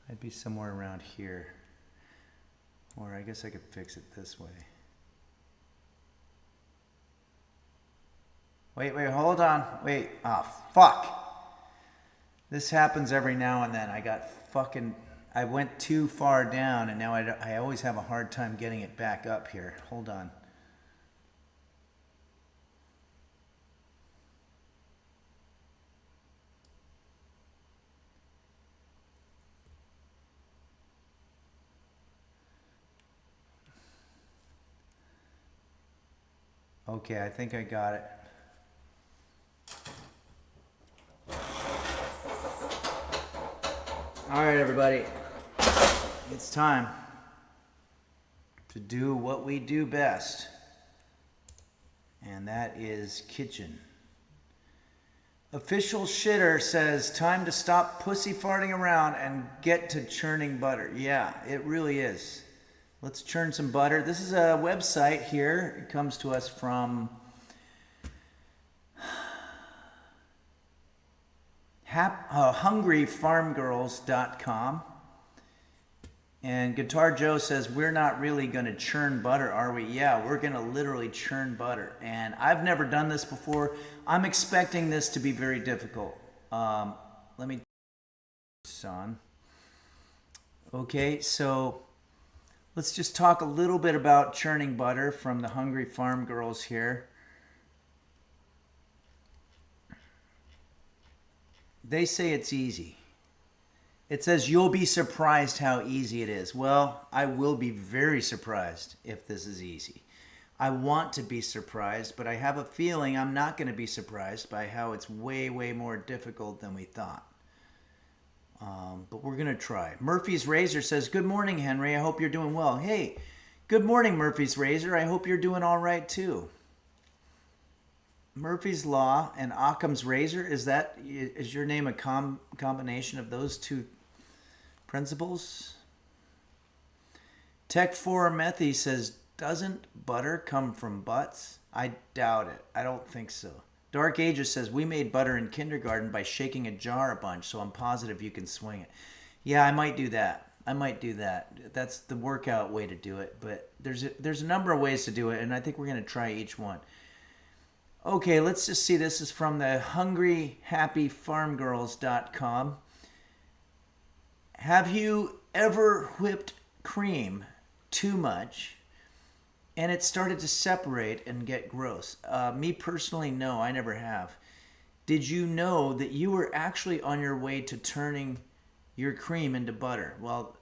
I'd be somewhere around here. Or I guess I could fix it this way. Wait, hold on. Wait, fuck. This happens every now and then. I got fucking, I went too far down, and now I always have a hard time getting it back up here. Hold on. Okay, I think I got it. All right, everybody. It's time to do what we do best, and that is kitchen. Official Shitter says, time to stop pussy farting around and get to churning butter. Yeah, it really is. Let's churn some butter. This is a website here. It comes to us from hungryfarmgirls.com. And Guitar Joe says, we're not really going to churn butter, are we? Yeah, we're going to literally churn butter. And I've never done this before. I'm expecting this to be very difficult. Let me turn this on. Okay, so let's just talk a little bit about churning butter from the Hungry Farm Girls here. They say it's easy. It says you'll be surprised how easy it is. Well, I will be very surprised if this is easy. I want to be surprised, but I have a feeling I'm not going to be surprised by how it's way, way more difficult than we thought. But we're going to try. Murphy's Razor says, good morning, Henry. I hope you're doing well. Hey, good morning, Murphy's Razor. I hope you're doing all right, too. Murphy's Law and Occam's Razor, is your name a combination of those two principles? Tech4 Methy says, doesn't butter come from butts? I doubt it. I don't think so. Dark Ages says, we made butter in kindergarten by shaking a jar a bunch, so I'm positive you can swing it. Yeah, I might do that. That's the workout way to do it, but there's a number of ways to do it, and I think we're going to try each one. Okay, let's just see. This is from the hungryhappyfarmgirls.com. Have you ever whipped cream too much and it started to separate and get gross? Me personally, no, I never have. Did you know that you were actually on your way to turning your cream into butter? Well,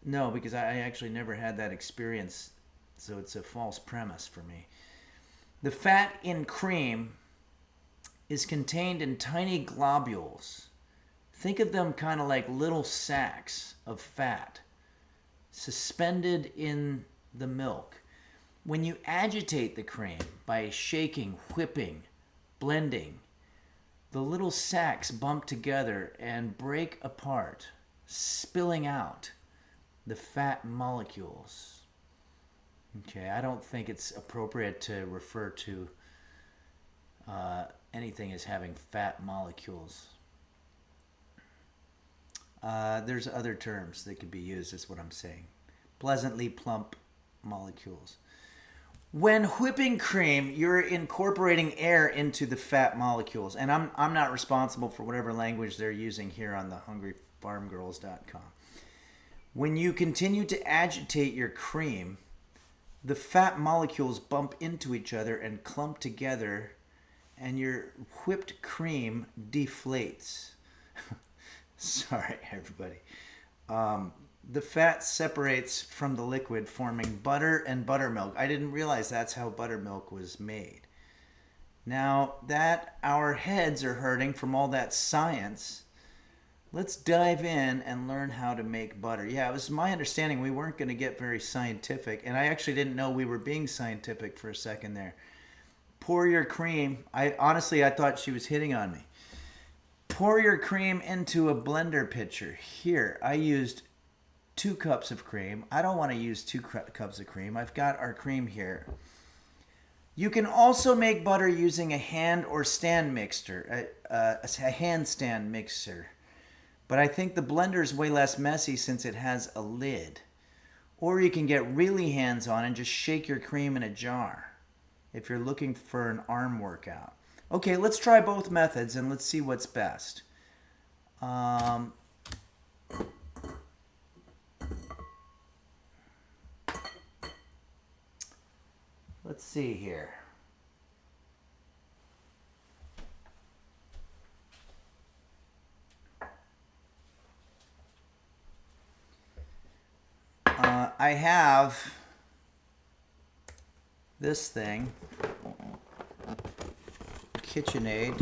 no, because I actually never had that experience, so it's a false premise for me. The fat in cream is contained in tiny globules. Think of them kind of like little sacks of fat suspended in the milk. When you agitate the cream by shaking, whipping, blending, the little sacks bump together and break apart, spilling out the fat molecules. Okay, I don't think it's appropriate to refer to anything as having fat molecules. There's other terms that could be used, is what I'm saying. Pleasantly plump molecules. When whipping cream, you're incorporating air into the fat molecules. And I'm not responsible for whatever language they're using here on the hungryfarmgirls.com. When you continue to agitate your cream, the fat molecules bump into each other and clump together, and your whipped cream deflates. Sorry, everybody. The fat separates from the liquid, forming butter and buttermilk. I didn't realize that's how buttermilk was made. Now that our heads are hurting from all that science, let's dive in and learn how to make butter. Yeah, it was my understanding we weren't going to get very scientific, and I actually didn't know we were being scientific for a second there. Pour your cream. I thought she was hitting on me. Pour your cream into a blender pitcher. Here, I used 2 cups of cream. I don't want to use 2 cups of cream. I've got our cream here. You can also make butter using a hand or stand mixer, a handstand mixer. But I think the blender is way less messy since it has a lid. Or you can get really hands-on and just shake your cream in a jar if you're looking for an arm workout. Okay, let's try both methods and let's see what's best. let's see here. I have this thing, KitchenAid.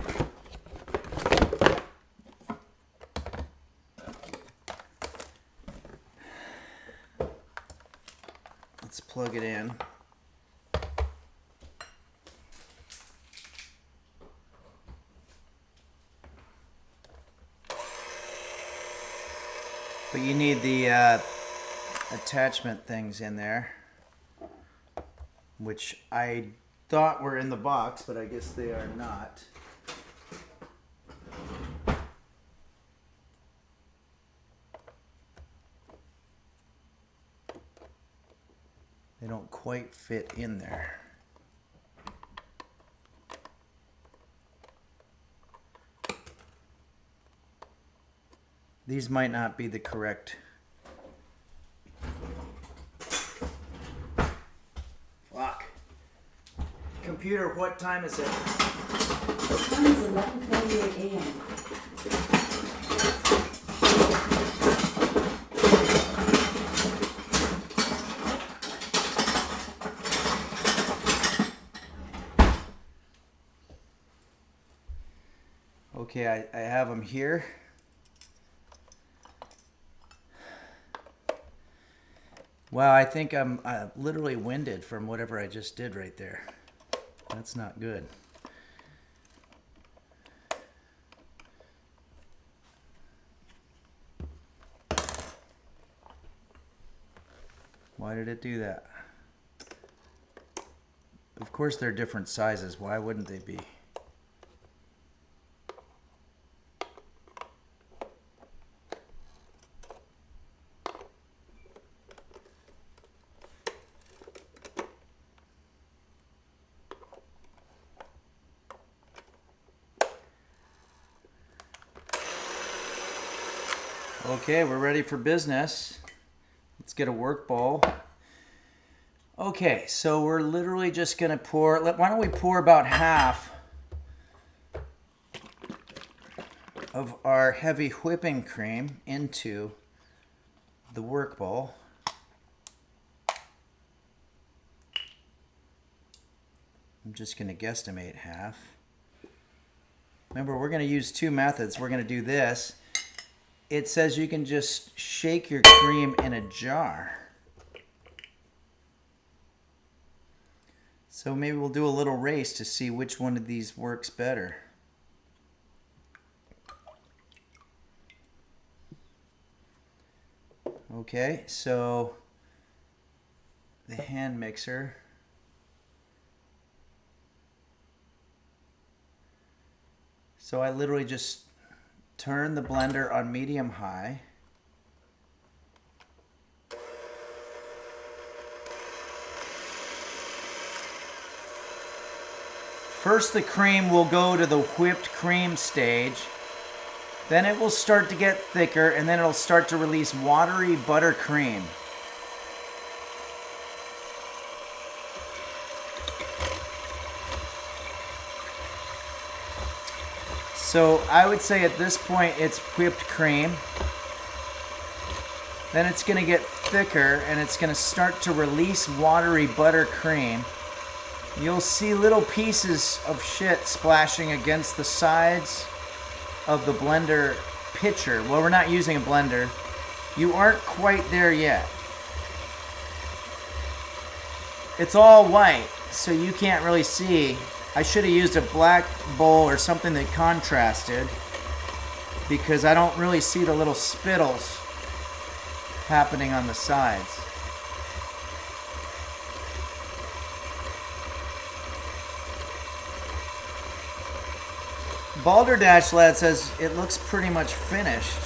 Let's plug it in. But you need the attachment things in there, which I thought were in the box, but I guess they are not. They don't quite fit in there. These might not be the correct. Fuck. Computer, what time is it? The time is 11:48 a.m. Okay, I have them here. Wow, I think I'm literally winded from whatever I just did right there. That's not good. Why did it do that? Of course they're different sizes. Why wouldn't they be? Okay, we're ready for business. Let's get a work bowl. Okay, so we're literally just gonna pour, why don't we pour about half of our heavy whipping cream into the work bowl. I'm just gonna guesstimate half. Remember, we're gonna use two methods. We're gonna do this. It says you can just shake your cream in a jar. So maybe we'll do a little race to see which one of these works better. Okay, so the hand mixer. So I literally just turn the blender on medium high. First the cream will go to the whipped cream stage. Then it will start to get thicker, and then it'll start to release watery buttercream. So I would say at this point it's whipped cream. Then it's going to get thicker and it's going to start to release watery buttercream. You'll see little pieces of shit splashing against the sides of the blender pitcher. Well, we're not using a blender. You aren't quite there yet. It's all white, so you can't really see. I should have used a black bowl or something that contrasted, because I don't really see the little spittles happening on the sides. Balderdash Lad says it looks pretty much finished.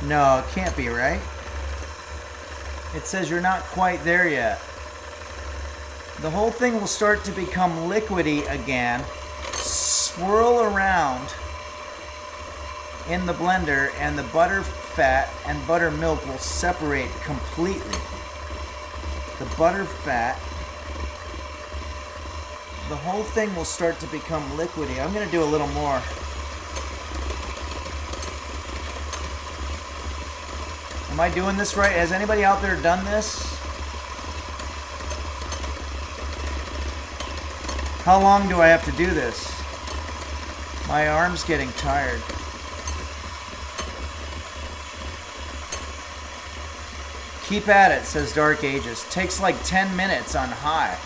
No, it can't be, right? It says you're not quite there yet. The whole thing will start to become liquidy again, swirl around in the blender, and the butter fat and buttermilk will separate completely. The butter fat the whole thing will start to become liquidy. I'm going to do a little more. Am I doing this right? Has anybody out there done this? How long do I have to do this? My arm's getting tired. Keep at it, says Dark Ages. Takes like 10 minutes on high.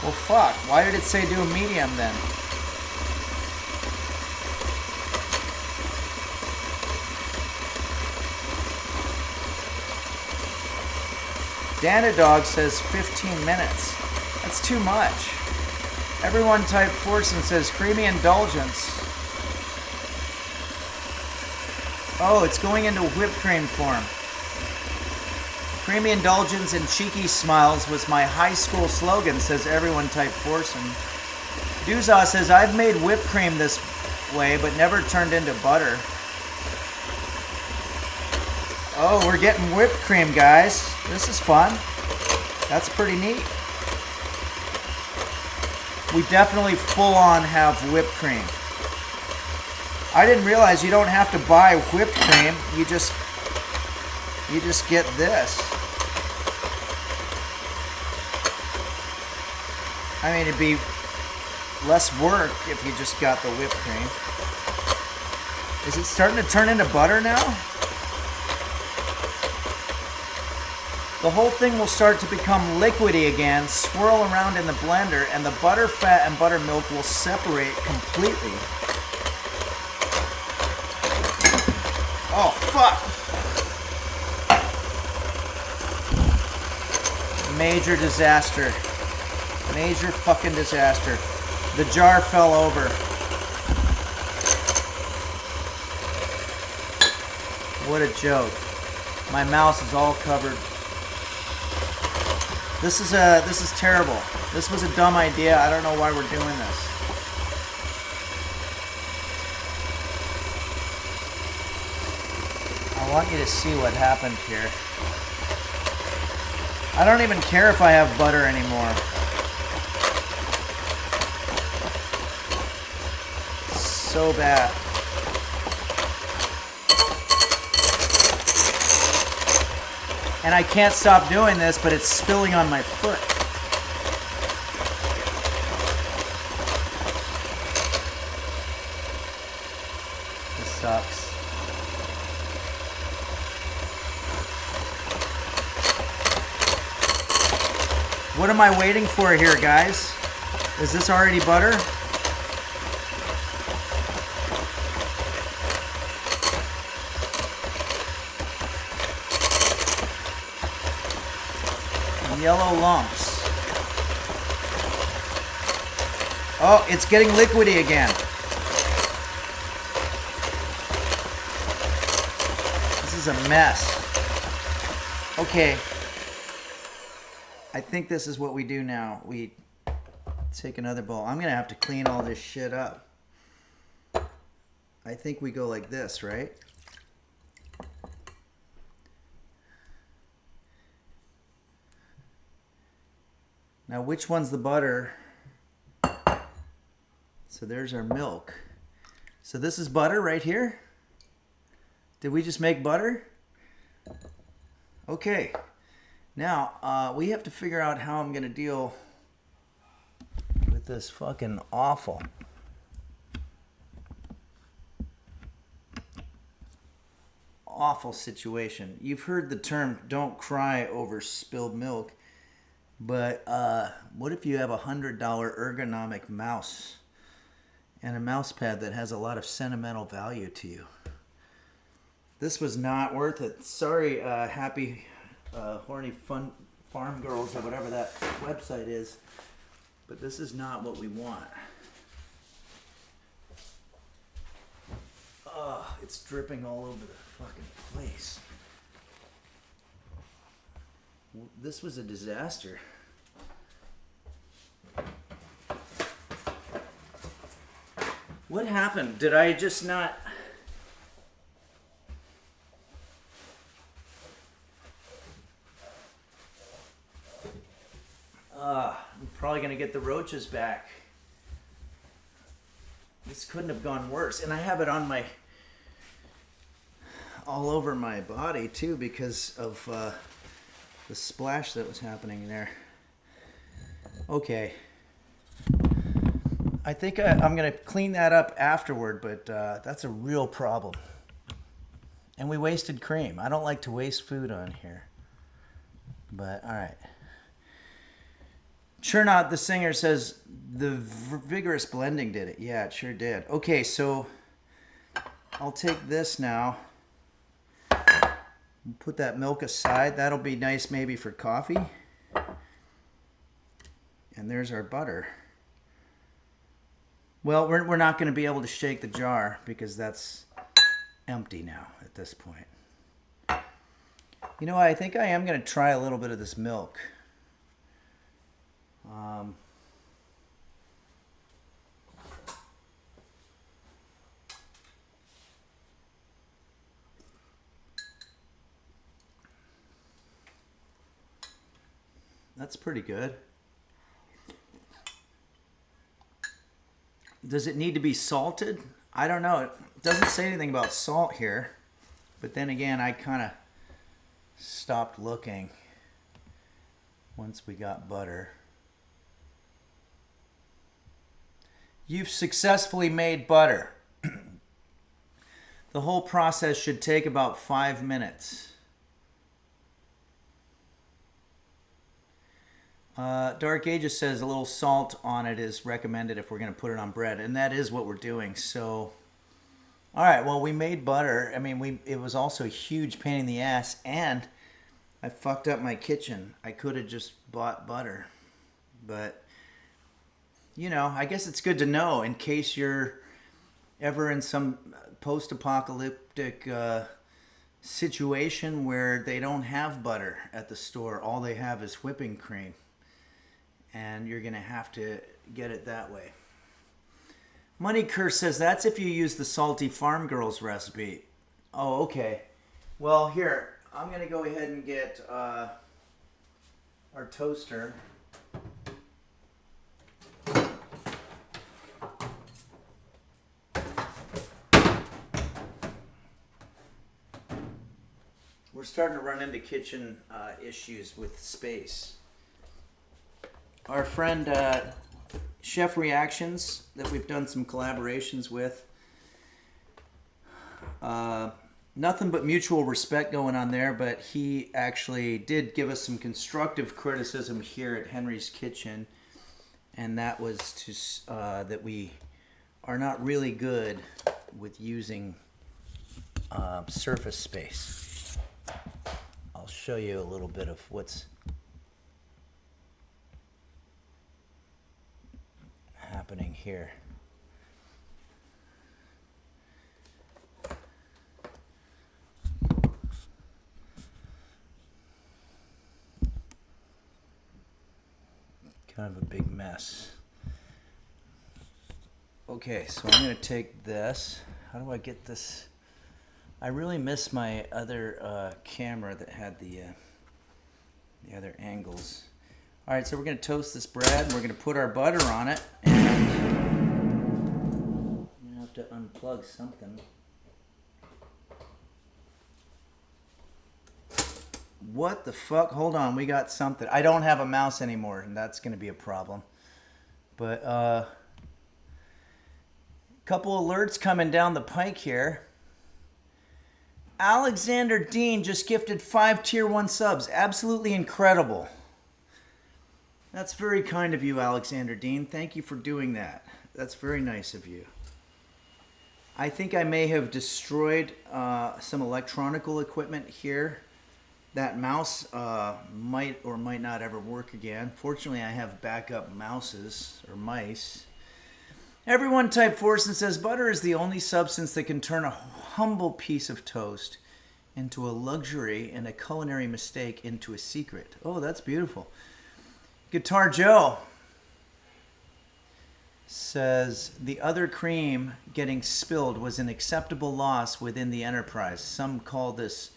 Well, fuck. Why did it say do a medium then? Danadog says 15 minutes. That's too much. Everyone type Forsen says creamy indulgence. Oh, it's going into whipped cream form. Creamy indulgence and cheeky smiles was my high school slogan, says everyone type Forsen. Dooza says, I've made whipped cream this way, but never turned into butter. Oh, we're getting whipped cream, guys. This is fun. That's pretty neat. We definitely full on have whipped cream. I didn't realize you don't have to buy whipped cream. You just get this. I mean, it'd be less work if you just got the whipped cream. Is it starting to turn into butter now? The whole thing will start to become liquidy again, swirl around in the blender, and the butter fat and buttermilk will separate completely. Oh, fuck! Major disaster. Major fucking disaster. The jar fell over. What a joke. My mouse is all covered. This is terrible. This was a dumb idea. I don't know why we're doing this. I want you to see what happened here. I don't even care if I have butter anymore. So bad. And I can't stop doing this, but it's spilling on my foot. This sucks. What am I waiting for here, guys? Is this already butter? Yellow lumps. Oh, it's getting liquidy again. This is a mess. Okay. I think this is what we do now. We take another bowl. I'm going to have to clean all this shit up. I think we go like this, right? Now, which one's the butter? So there's our milk. So this is butter right here? Did we just make butter? Okay. Now, we have to figure out how I'm going to deal with this fucking awful situation. You've heard the term, don't cry over spilled milk. But what if you have a $100 ergonomic mouse and a mouse pad that has a lot of sentimental value to you? This was not worth it. Sorry, happy horny fun farm girls or whatever that website is, but this is not what we want. Oh, it's dripping all over the fucking place. This was a disaster. What happened? Did I just not... I'm probably going to get the roaches back. This couldn't have gone worse. And I have it on all over my body too because of the splash that was happening there. Okay. I think I'm going to clean that up afterward, but that's a real problem. And we wasted cream. I don't like to waste food on here. But, all right. Churn, the singer, says the vigorous blending did it. Yeah, it sure did. Okay, so I'll take this now. Put that milk aside. That'll be nice maybe for coffee. And there's our butter. Well, we're not going to be able to shake the jar because that's empty now at this point. You know, I think I am going to try a little bit of this milk. That's pretty good. Does it need to be salted? I don't know. It doesn't say anything about salt here. But then again, I kind of stopped looking once we got butter. You've successfully made butter. The whole process should take about 5 minutes. Dark Ages says a little salt on it is recommended if we're going to put it on bread, and that is what we're doing. So, all right, well, we made butter. I mean, it was also a huge pain in the ass, and I fucked up my kitchen. I could have just bought butter, but you know, I guess it's good to know in case you're ever in some post-apocalyptic situation where they don't have butter at the store. All they have is whipping cream. And you're going to have to get it that way. Money Curse says that's if you use the Salty Farm Girls recipe. Oh, okay. Well, here, I'm going to go ahead and get our toaster. We're starting to run into kitchen issues with space. Our friend Chef Reactions, that we've done some collaborations with, nothing but mutual respect going on there, but he actually did give us some constructive criticism here at Henry's Kitchen, and that was that we are not really good with using surface space. I'll show you a little bit of what's happening here. Kind of a big mess. Okay, so I'm going to take this. How do I get this? I really miss my other camera that had the other angles. All right, so we're going to toast this bread, and we're going to put our butter on it, and I'm going to have to unplug something. What the fuck? Hold on, we got something. I don't have a mouse anymore, and that's going to be a problem. But couple alerts coming down the pike here. Alexander Dean just gifted 5 Tier 1 subs. Absolutely incredible. That's very kind of you, Alexander Dean. Thank you for doing that. That's very nice of you. I think I may have destroyed some electronical equipment here. That mouse might or might not ever work again. Fortunately, I have backup mouses or mice. Everyone type Forsen says, butter is the only substance that can turn a humble piece of toast into a luxury and a culinary mistake into a secret. Oh, that's beautiful. Guitar Joe says, the other cream getting spilled was an acceptable loss within the enterprise. Some call this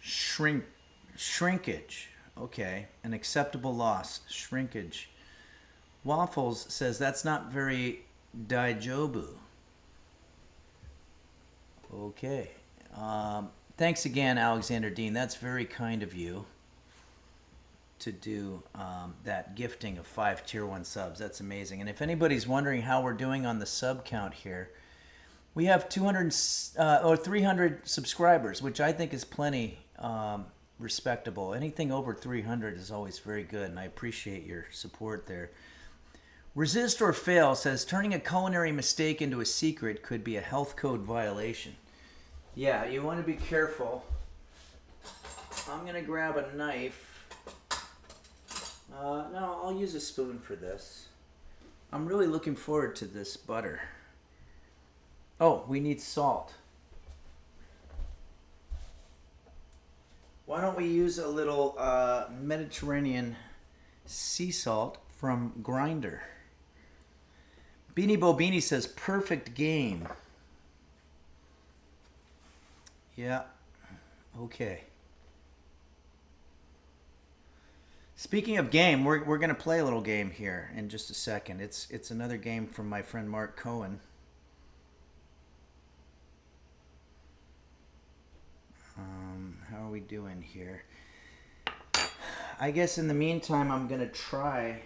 shrinkage. Okay, an acceptable loss, shrinkage. Waffles says, that's not very Daijobu. Okay. Thanks again, Alexander Dean. That's very kind of you to do that gifting of 5 Tier 1 subs. That's amazing. And if anybody's wondering how we're doing on the sub count here, we have 200 or 300 subscribers, which I think is plenty respectable. Anything over 300 is always very good, and I appreciate your support there. Resist or Fail says, turning a culinary mistake into a secret could be a health code violation. Yeah, you want to be careful. I'm going to grab a knife. No, I'll use a spoon for this. I'm really looking forward to this butter. Oh, we need salt. Why don't we use a little Mediterranean sea salt from Grindr? Beanie Bobini says, perfect game. Yeah, okay. Speaking of game, we're going to play a little game here in just a second. It's another game from my friend Mark Cohen. How are we doing here? I guess in the meantime, I'm going to try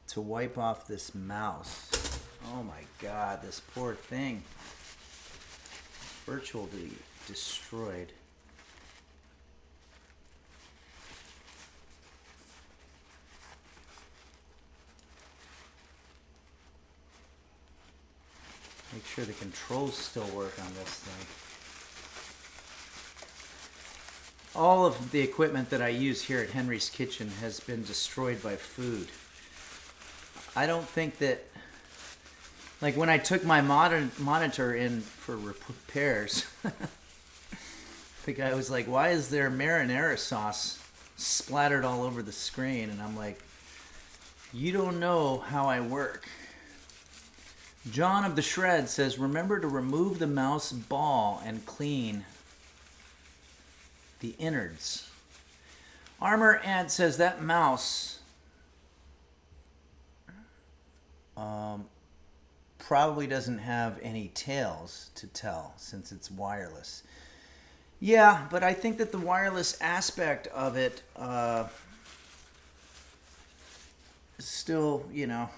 to wipe off this mouse. Oh my God, this poor thing. Virtually destroyed. Make sure the controls still work on this thing. All of the equipment that I use here at Henry's Kitchen has been destroyed by food. I don't think that, like when I took my monitor in for repairs, the guy was like, why is there marinara sauce splattered all over the screen? And I'm like, you don't know how I work. John of the Shred says, remember to remove the mouse ball and clean the innards. Armor Ant says that mouse probably doesn't have any tails to tell since it's wireless. Yeah, but I think that the wireless aspect of it is still, you know,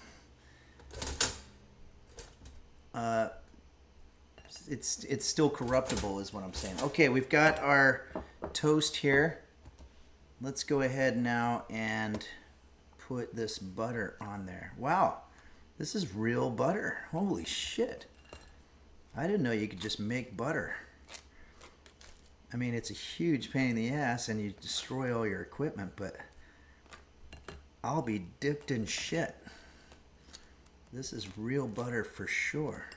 it's still corruptible is what I'm saying. Okay, we've got our toast here. Let's go ahead now and put this butter on there. Wow, this is real butter. Holy shit. I didn't know you could just make butter. I mean, it's a huge pain in the ass and you destroy all your equipment, but I'll be dipped in shit. This is real butter for sure.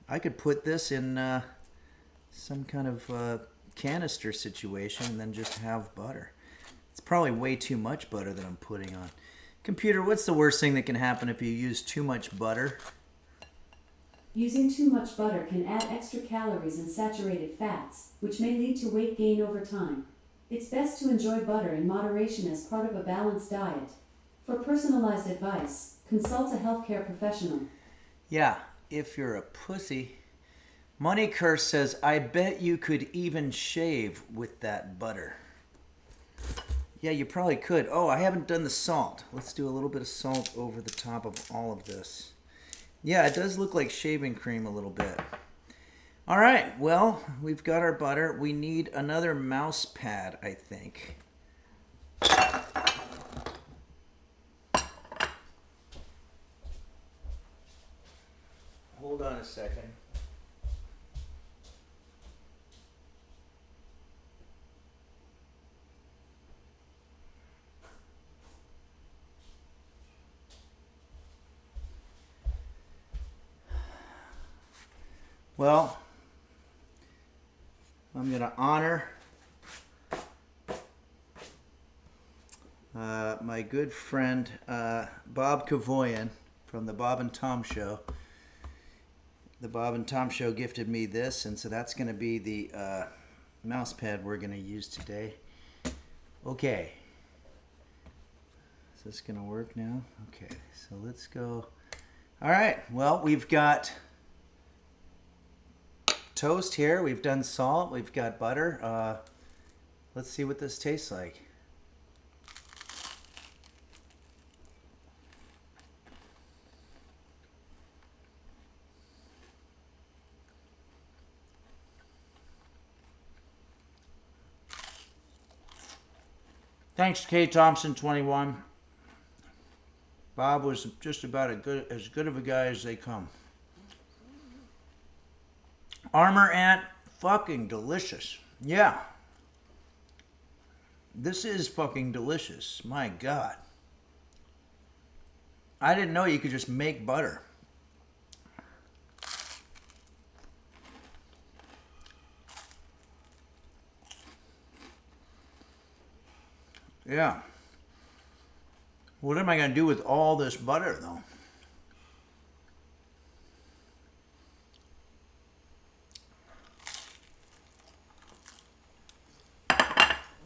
I could put this in some kind of canister situation and then just have butter. It's probably way too much butter that I'm putting on. Computer, what's the worst thing that can happen if you use too much butter? Using too much butter can add extra calories and saturated fats, which may lead to weight gain over time. It's best to enjoy butter in moderation as part of a balanced diet. For personalized advice, consult a healthcare professional. Yeah, if you're a pussy. Money Curse says, I bet you could even shave with that butter. Yeah, you probably could. Oh, I haven't done the salt. Let's do a little bit of salt over the top of all of this. Yeah, it does look like shaving cream a little bit. All right, well, we've got our butter. We need another mouse pad, I think. Hold on a second. Well, I'm going to honor my good friend Bob Kavoyan from the Bob and Tom Show. The Bob and Tom Show gifted me this, and so that's going to be the mouse pad we're going to use today. Okay. Is this going to work now? Okay, so let's go. All right, well, we've got toast here. We've done salt. We've got butter. Let's see what this tastes like. Thanks, K. Thompson 21. Bob was just about as good of a guy as they come. Armor Ant, fucking delicious. Yeah. This is fucking delicious. My God. I didn't know you could just make butter. Yeah. What am I going to do with all this butter, though?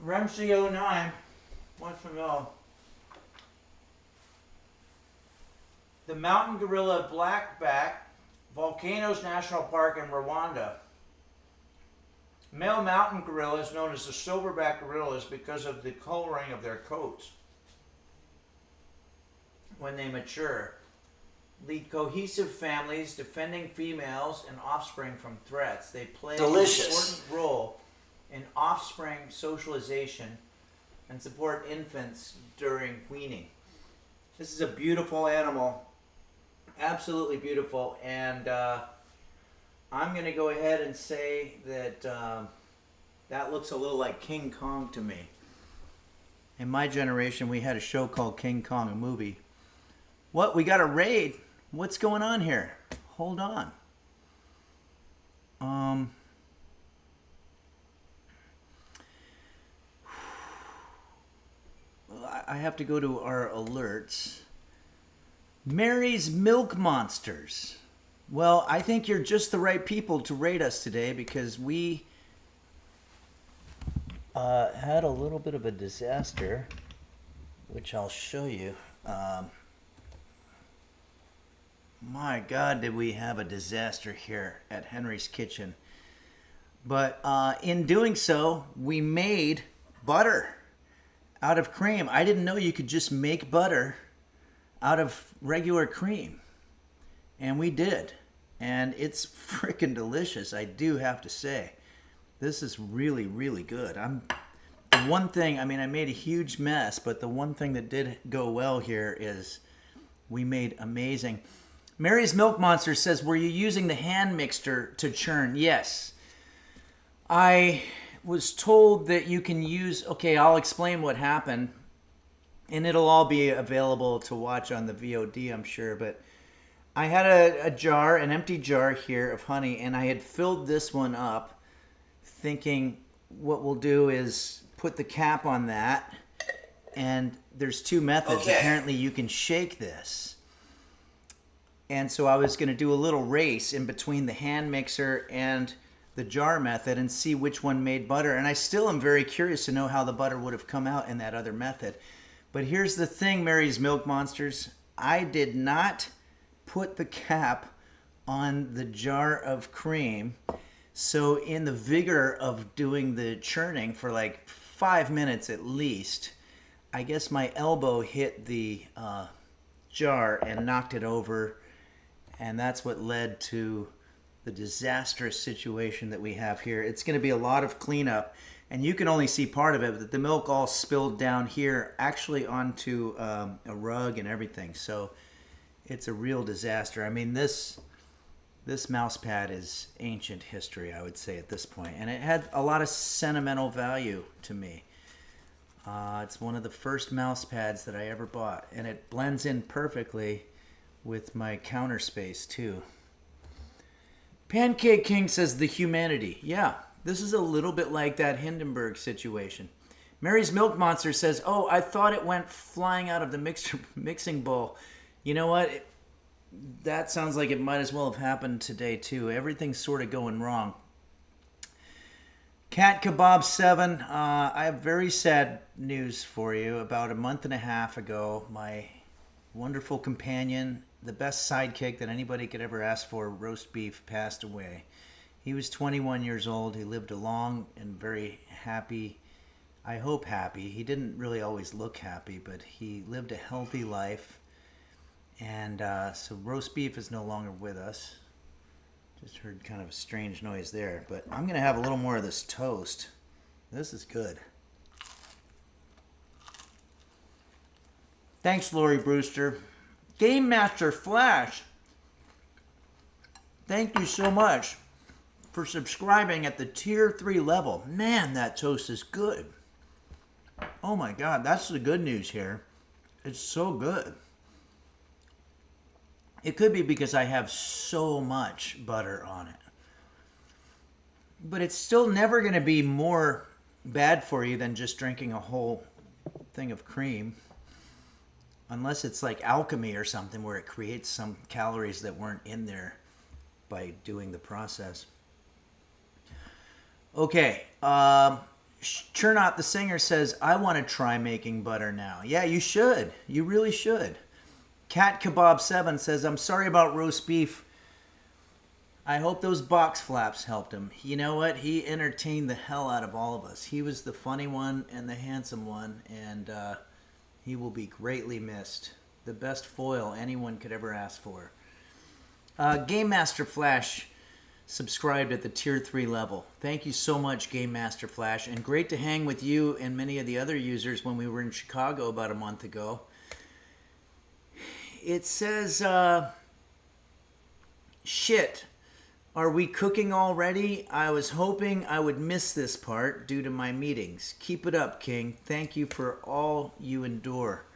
Remco09 wants to know. The mountain gorilla blackback, Volcanoes National Park in Rwanda. Male mountain gorillas, known as the silverback gorillas, because of the coloring of their coats when they mature, lead cohesive families, defending females and offspring from threats. They play an important role in offspring socialization and support infants during weaning. This is a beautiful animal, absolutely beautiful, and I'm going to go ahead and say that that looks a little like King Kong to me. In my generation, we had a show called King Kong, a movie. What? We got a raid? What's going on here? Hold on. I have to go to our alerts. Mary's Milk Monsters. Well, I think you're just the right people to raid us today because we had a little bit of a disaster, which I'll show you. My God, did we have a disaster here at Henry's Kitchen. But in doing so, we made butter out of cream. I didn't know you could just make butter out of regular cream. And we did. And it's freaking delicious, I do have to say. This is really, really good. The one thing, I mean, I made a huge mess, but the one thing that did go well here is we made amazing. Mary's Milk Monster says, were you using the hand mixer to churn? Yes. I was told that you can use, okay, I'll explain what happened. And it'll all be available to watch on the VOD, I'm sure. But I had a jar, an empty jar here of honey, and I had filled this one up thinking what we'll do is put the cap on that. And there's two methods. Okay. Apparently you can shake this. And so I was going to do a little race in between the hand mixer and the jar method and see which one made butter. And I still am very curious to know how the butter would have come out in that other method. But here's the thing, Mary's Milk Monsters. I did not put the cap on the jar of cream. So in the vigor of doing the churning for like 5 minutes at least, I guess my elbow hit the jar and knocked it over. And that's what led to the disastrous situation that we have here. It's going to be a lot of cleanup, and you can only see part of it, but the milk all spilled down here, actually onto a rug and everything. So it's a real disaster. I mean, this mouse pad is ancient history, I would say, at this point. And it had a lot of sentimental value to me. It's one of the first mouse pads that I ever bought, and it blends in perfectly with my counter space too. Pancake King says the humanity. Yeah, this is a little bit like that Hindenburg situation. Mary's Milk Monster says, oh, I thought it went flying out of the mixing bowl. You know what? That sounds like it might as well have happened today too. Everything's sort of going wrong. Cat Kebab 7, I have very sad news for you. About a month and a half ago, my wonderful companion, the best sidekick that anybody could ever ask for, Roast Beef, passed away. He was 21 years old. He lived a long and very happy, I hope happy. He didn't really always look happy, but he lived a healthy life. And so Roast Beef is no longer with us. Just heard kind of a strange noise there, but I'm going to have a little more of this toast. This is good. Thanks, Lori Brewster. Game Master Flash, thank you so much for subscribing at the tier 3 level. Man, that toast is good. Oh my God, that's the good news here. It's so good. It could be because I have so much butter on it. But it's still never going to be more bad for you than just drinking a whole thing of cream. Unless it's like alchemy or something where it creates some calories that weren't in there by doing the process. Okay. Churn the singer says, I want to try making butter now. Yeah, you should. You really should. Cat Kebab 7 says, I'm sorry about roast beef. I hope those box flaps helped him. You know what? He entertained the hell out of all of us. He was the funny one and the handsome one, and he will be greatly missed. The best foil anyone could ever ask for. Game Master Flash subscribed at the tier 3 level. Thank you so much, Game Master Flash, and great to hang with you and many of the other users when we were in Chicago about a month ago. It says, shit, are we cooking already? I was hoping I would miss this part due to my meetings. Keep it up, King. Thank you for all you endure.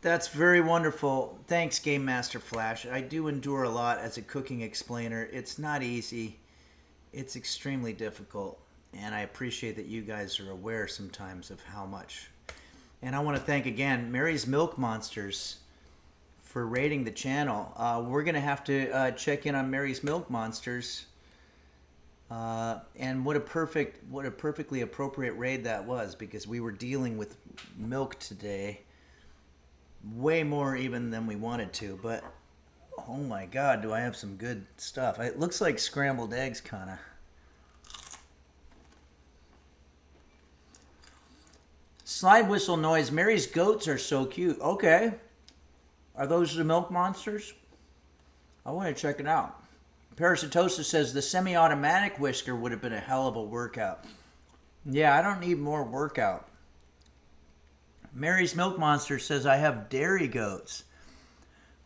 That's very wonderful. Thanks, Game Master Flash. I do endure a lot as a cooking explainer. It's not easy. It's extremely difficult. And I appreciate that you guys are aware sometimes of how much. And I want to thank again Mary's Milk Monsters for rating the channel. We're going to have to check in on Mary's Milk Monsters. And what a perfectly appropriate raid that was, because we were dealing with milk today. Way more even than we wanted to, but oh my God, do I have some good stuff. It looks like scrambled eggs, kind of. Slide whistle noise. Mary's goats are so cute. Okay. Are those the milk monsters? I want to check it out. Parasitosis says the semi-automatic whisker would have been a hell of a workout. Yeah, I don't need more workout. Mary's Milk Monster says I have dairy goats.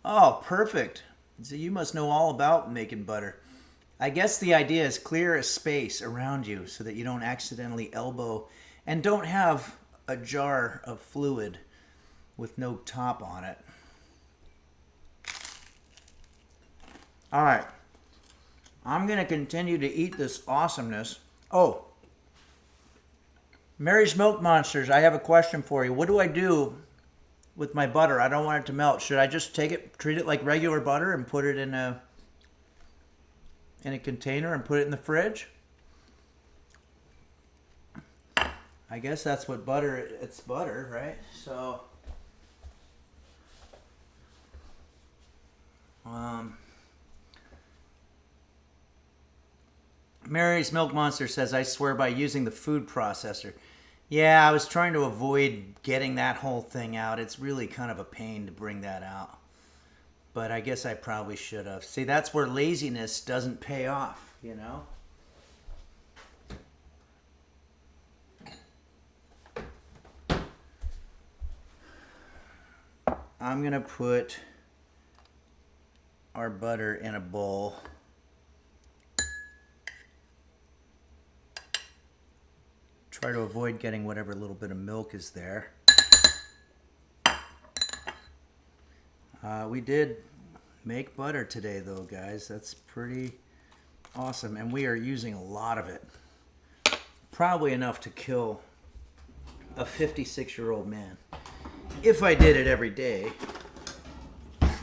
Oh, perfect. So you must know all about making butter. I guess the idea is clear a space around you so that you don't accidentally elbow and don't have a jar of fluid with no top on it. All right. I'm going to continue to eat this awesomeness. Oh, Mary's Milk Monsters, I have a question for you. What do I do with my butter? I don't want it to melt. Should I just take it, treat it like regular butter and put it in a container and put it in the fridge? I guess that's what it's butter, right? So, Mary's Milk Monster says, I swear by using the food processor. Yeah, I was trying to avoid getting that whole thing out. It's really kind of a pain to bring that out. But I guess I probably should have. See, that's where laziness doesn't pay off, you know? I'm going to put our butter in a bowl. Try to avoid getting whatever little bit of milk is there. We did make butter today, though, guys. That's pretty awesome. And we are using a lot of it. Probably enough to kill a 56-year-old man. If I did it every day.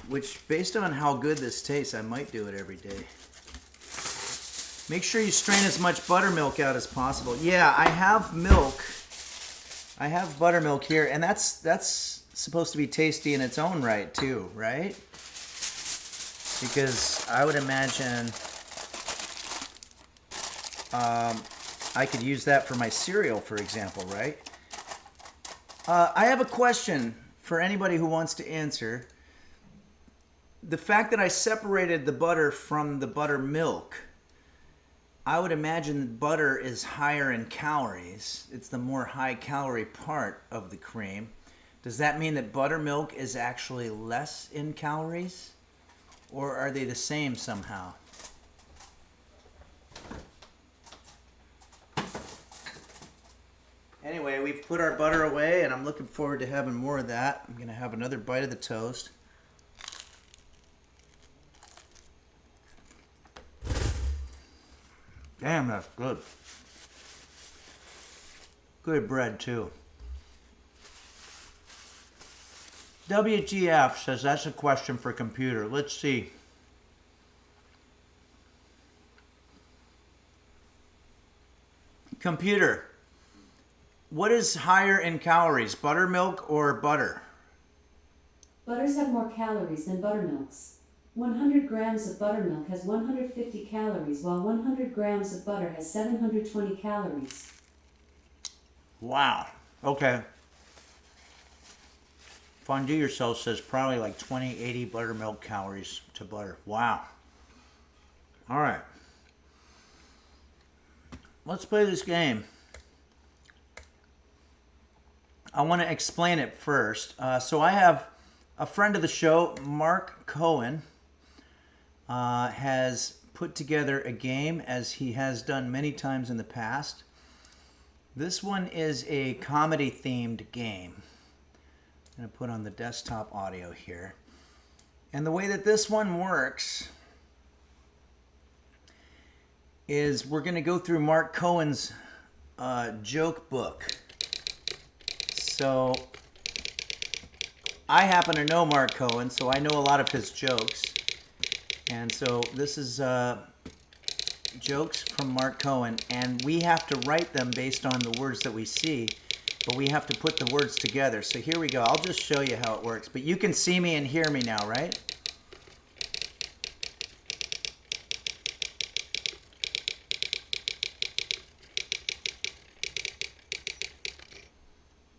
Which, based on how good this tastes, I might do it every day. Make sure you strain as much buttermilk out as possible. Yeah, I have milk. I have buttermilk here, and that's supposed to be tasty in its own right too, right? Because I would imagine I could use that for my cereal, for example, right? I have a question for anybody who wants to answer. The fact that I separated the butter from the buttermilk, I would imagine that butter is higher in calories. It's the more high calorie part of the cream. Does that mean that buttermilk is actually less in calories? Or are they the same somehow? Anyway, we've put our butter away, and I'm looking forward to having more of that. I'm going to have another bite of the toast. Damn, that's good. Good bread, too. WGF says that's a question for computer. Let's see. Computer, what is higher in calories, buttermilk or butter? Butters have more calories than buttermilks. 100 grams of buttermilk has 150 calories, while 100 grams of butter has 720 calories. Wow. Okay. Fondue Yourself says probably like 80 buttermilk calories to butter. Wow. All right. Let's play this game. I want to explain it first. So I have a friend of the show, Mark Cohen, has put together a game, as he has done many times in the past. This one is a comedy-themed game. I'm going to put on the desktop audio here. And the way that this one works is we're going to go through Mark Cohen's joke book. So I happen to know Mark Cohen, so I know a lot of his jokes. And so this is jokes from Mark Cohen, and we have to write them based on the words that we see, but we have to put the words together. So here we go. I'll just show you how it works. But you can see me and hear me now, right?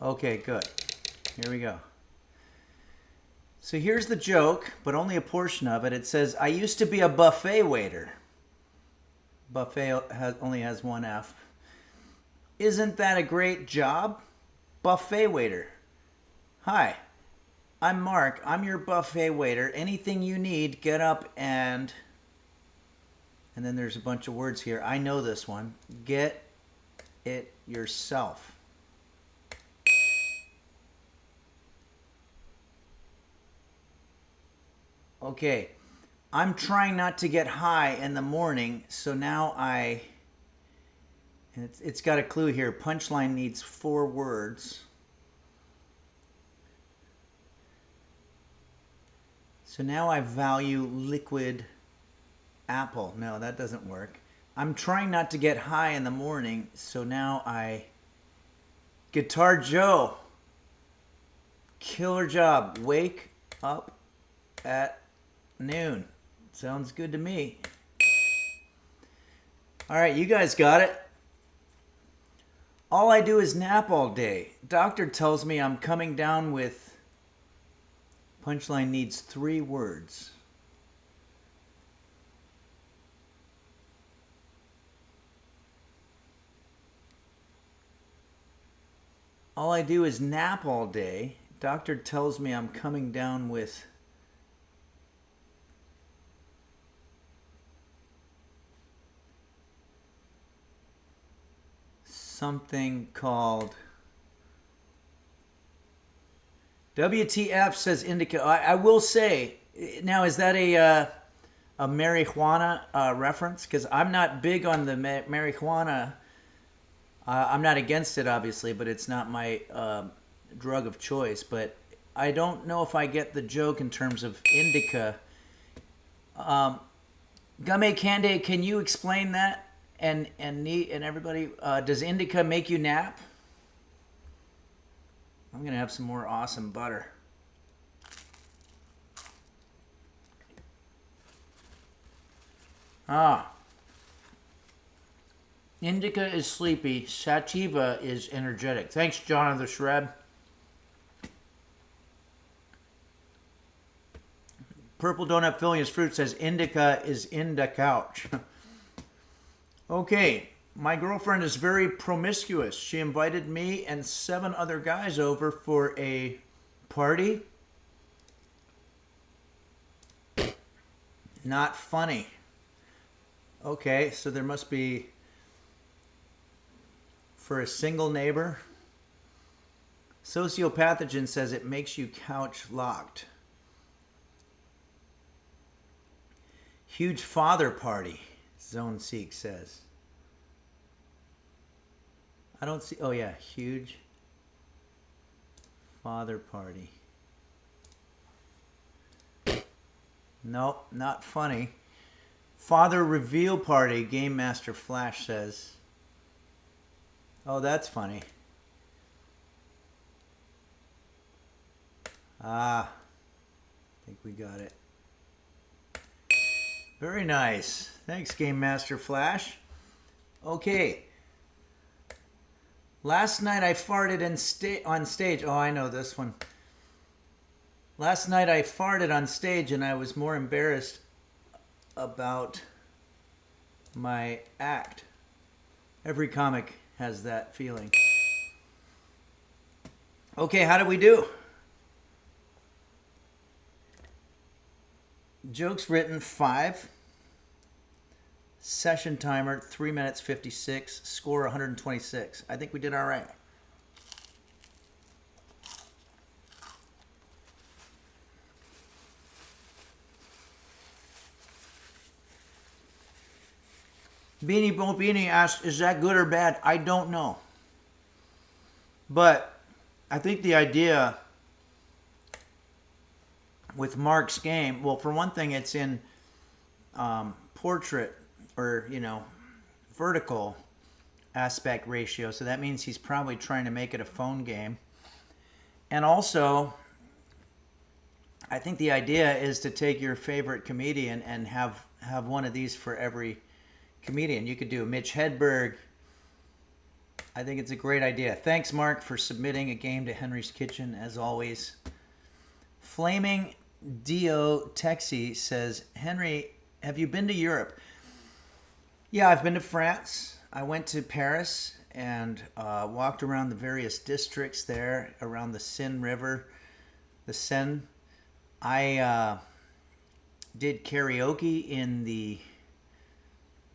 Okay, good. Here we go. So here's the joke, but only a portion of it. It says, I used to be a buffet waiter. Buffet only has one F. Isn't that a great job? Buffet waiter. Hi, I'm Mark. I'm your buffet waiter. Anything you need, get up and then there's a bunch of words here. I know this one. Get it yourself. Okay, I'm trying not to get high in the morning, so now and it's got a clue here. Punchline needs 4 words. So now I value liquid apple. No, that doesn't work. I'm trying not to get high in the morning, so now Guitar Joe. Killer job. Wake up at noon. Sounds good to me. All right, you guys got it. All I do is nap all day. Doctor tells me I'm coming down with... Punchline needs 3 words. All I do is nap all day. Doctor tells me I'm coming down with... something called... WTF says indica. I will say, now is that a marijuana reference? Because I'm not big on the marijuana. I'm not against it, obviously, but it's not my drug of choice. But I don't know if I get the joke in terms of indica. Game Cande, can you explain that? And everybody, does indica make you nap? I'm gonna have some more awesome butter. Indica is sleepy. Sativa is energetic. Thanks, John of the Shreb. Purple Donut Filling His Fruit says indica is in the couch. Okay, my girlfriend is very promiscuous. She invited me and 7 other guys over for a party. Not funny. Okay, so there must be for a single neighbor. Sociopathogen says it makes you couch locked. Huge father party, Zone Seek says. I don't see, oh yeah, huge father party. Nope, not funny. Father reveal party, Game Master Flash says. Oh, that's funny. I think we got it. Very nice. Thanks, Game Master Flash. Okay. Last night I farted on stage. Oh, I know this one. Last night I farted on stage and I was more embarrassed about my act. Every comic has that feeling. Okay, how did we do? Jokes written 5. Session timer 3 minutes 56. Score 126. I think we did all right. Beanie Bo Beanie asked, is that good or bad? I don't know. But I think the idea with Mark's game, well, for one thing, it's in portrait or, vertical aspect ratio. So that means he's probably trying to make it a phone game. And also, I think the idea is to take your favorite comedian and have one of these for every comedian. You could do Mitch Hedberg. I think it's a great idea. Thanks, Mark, for submitting a game to Henry's Kitchen, as always. Flaming Dio Texi says, Henry, have you been to Europe? Yeah, I've been to France. I went to Paris and walked around the various districts there, around the Seine River, the Seine. I did karaoke in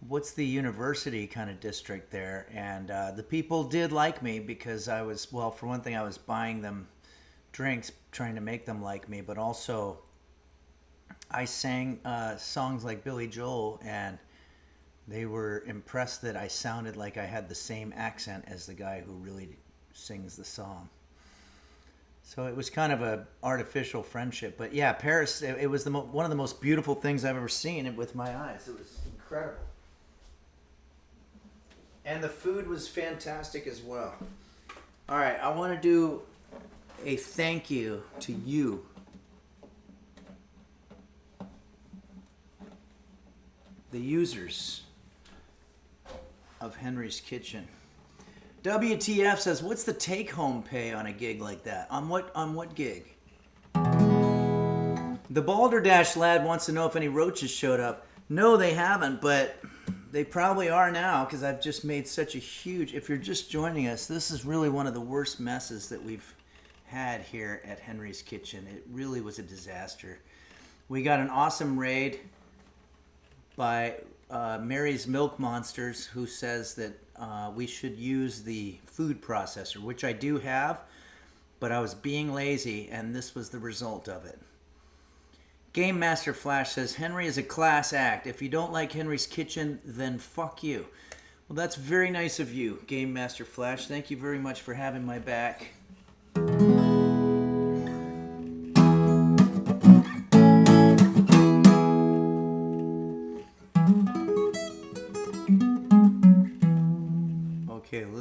what's the university kind of district there, and the people did like me because I was, well, for one thing, I was buying them drinks, trying to make them like me, but also I sang songs like Billy Joel, and they were impressed that I sounded like I had the same accent as the guy who really sings the song. So it was kind of a artificial friendship. But yeah, Paris, it was one of the most beautiful things I've ever seen it with my eyes. It was incredible. And the food was fantastic as well. All right, I want to do a thank you to you. The users of Henry's Kitchen. WTF says, what's the take-home pay on a gig like that? On what gig? The Balderdash lad wants to know if any roaches showed up. No, they haven't, but they probably are now because I've just made such a huge... If you're just joining us, this is really one of the worst messes that we've had here at Henry's Kitchen. It really was a disaster. We got an awesome raid by Mary's Milk Monsters, who says that we should use the food processor, which I do have, but I was being lazy, and this was the result of it. Game Master Flash says, Henry is a class act. If you don't like Henry's Kitchen, then fuck you. Well, that's very nice of you, Game Master Flash. Thank you very much for having my back.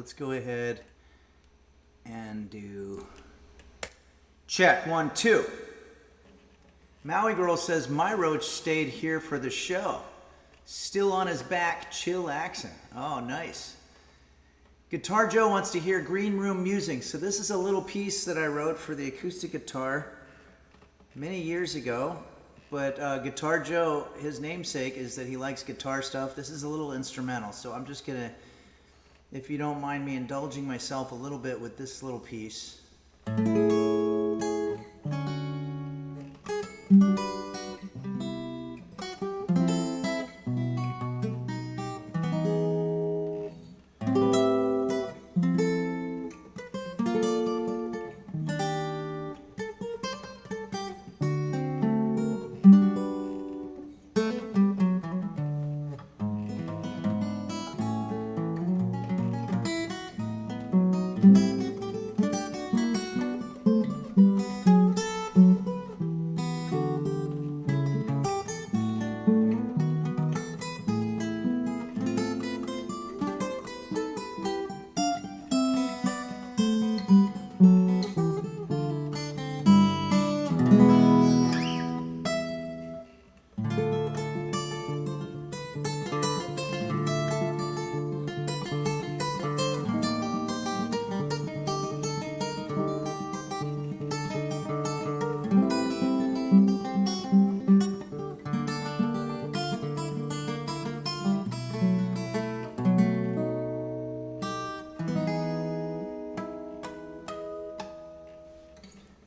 let's go ahead and do check 1, 2. Maui Girl says, my roach stayed here for the show. Still on his back, chill accent. Oh, nice. Guitar Joe wants to hear Green Room Musings. So this is a little piece that I wrote for the acoustic guitar many years ago. But Guitar Joe, his namesake is that he likes guitar stuff. This is a little instrumental. So I'm just going to, if you don't mind me indulging myself a little bit with this little piece.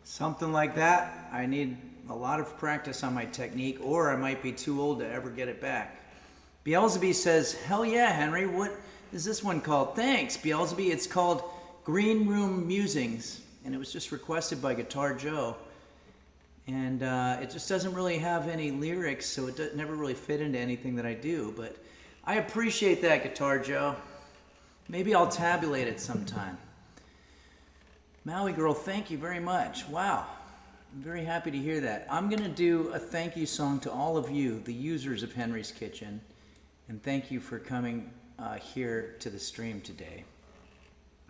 Something like that. I need a lot of practice on my technique, or I might be too old to ever get it back. Beelzebub says, hell yeah, Henry, what is this one called? Thanks, Beelzebub. It's called Green Room Musings, and it was just requested by Guitar Joe. And it just doesn't really have any lyrics, so it never really fit into anything that I do. But I appreciate that, Guitar Joe. Maybe I'll tabulate it sometime. Maui Girl, thank you very much. Wow, I'm very happy to hear that. I'm going to do a thank you song to all of you, the users of Henry's Kitchen, and thank you for coming here to the stream today.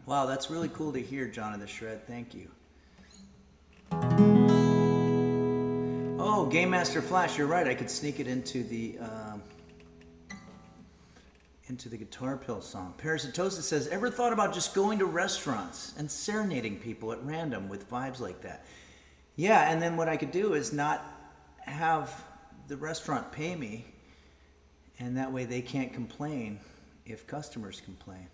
Wow, that's really cool to hear, John of the Shred. Thank you. Oh, Game Master Flash, you're right. I could sneak it into the Guitar Pill song. Parasitosis says, ever thought about just going to restaurants and serenading people at random with vibes like that? Yeah, and then what I could do is not have the restaurant pay me, and that way they can't complain if customers complain.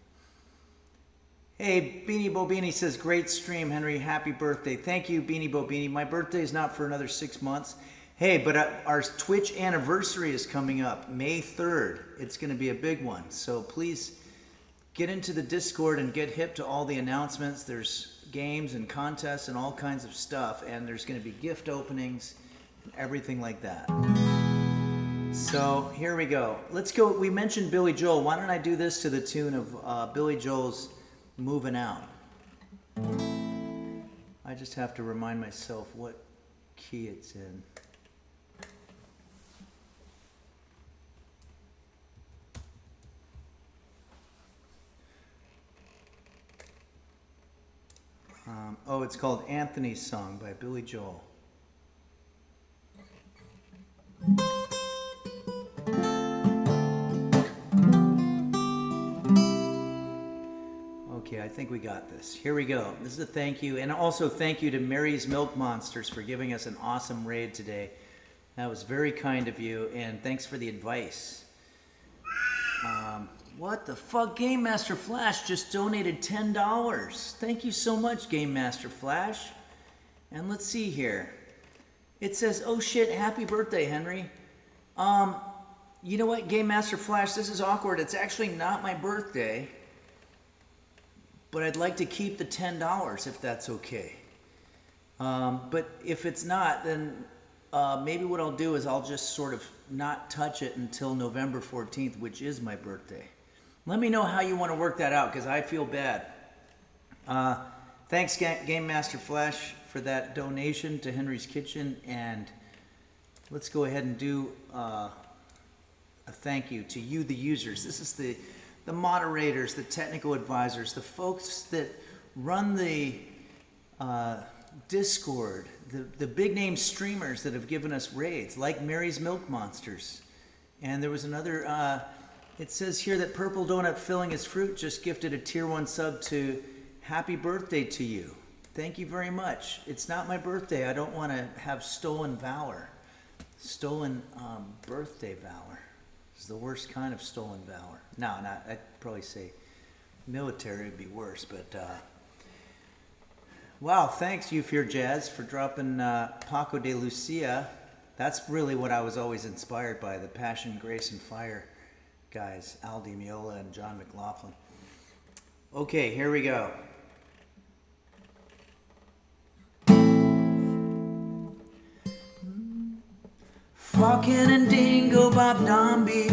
Hey, Beanie Bobini says, great stream, Henry. Happy birthday. Thank you, Beanie Bobini. My birthday is not for another 6 months. Hey, but our Twitch anniversary is coming up, May 3rd. It's going to be a big one. So please get into the Discord and get hip to all the announcements. There's games and contests and all kinds of stuff. And there's going to be gift openings and everything like that. So here we go. Let's go. We mentioned Billy Joel. Why don't I do this to the tune of Billy Joel's Moving Out? I just have to remind myself what key it's in. It's called Anthony's Song by Billy Joel. Okay, I think we got this. Here we go. This is a thank you. And also thank you to Mary's Milk Monsters for giving us an awesome raid today. That was very kind of you, and thanks for the advice. What the fuck? Game Master Flash just donated $10. Thank you so much, Game Master Flash. And let's see here. It says, oh shit, happy birthday, Henry. You know what, Game Master Flash, this is awkward. It's actually not my birthday, but I'd like to keep the $10 if that's okay. But if it's not, then maybe what I'll do is I'll just sort of not touch it until November 14th, which is my birthday. Let me know how you want to work that out, because I feel bad. Thanks, Game Master Flash, for that donation to Henry's Kitchen, and let's go ahead and do a thank you to you, the users. This is the the moderators, the technical advisors, the folks that run the Discord, the big name streamers that have given us raids, like Mary's Milk Monsters. And there was another, it says here that Purple Donut Filling His Fruit just gifted a tier 1 sub to Happy Birthday to You. Thank you very much. It's not my birthday. I don't want to have stolen valor. Stolen birthday valor. It's the worst kind of stolen valor. No, not, I'd probably say military would be worse, but wow, thanks you Fear Jazz for dropping Paco de Lucia. That's really what I was always inspired by, the Passion, Grace, and Fire guys, Al Di Meola and John McLaughlin. Okay, here we go. Fucking and Dingo Bob Dom Beef,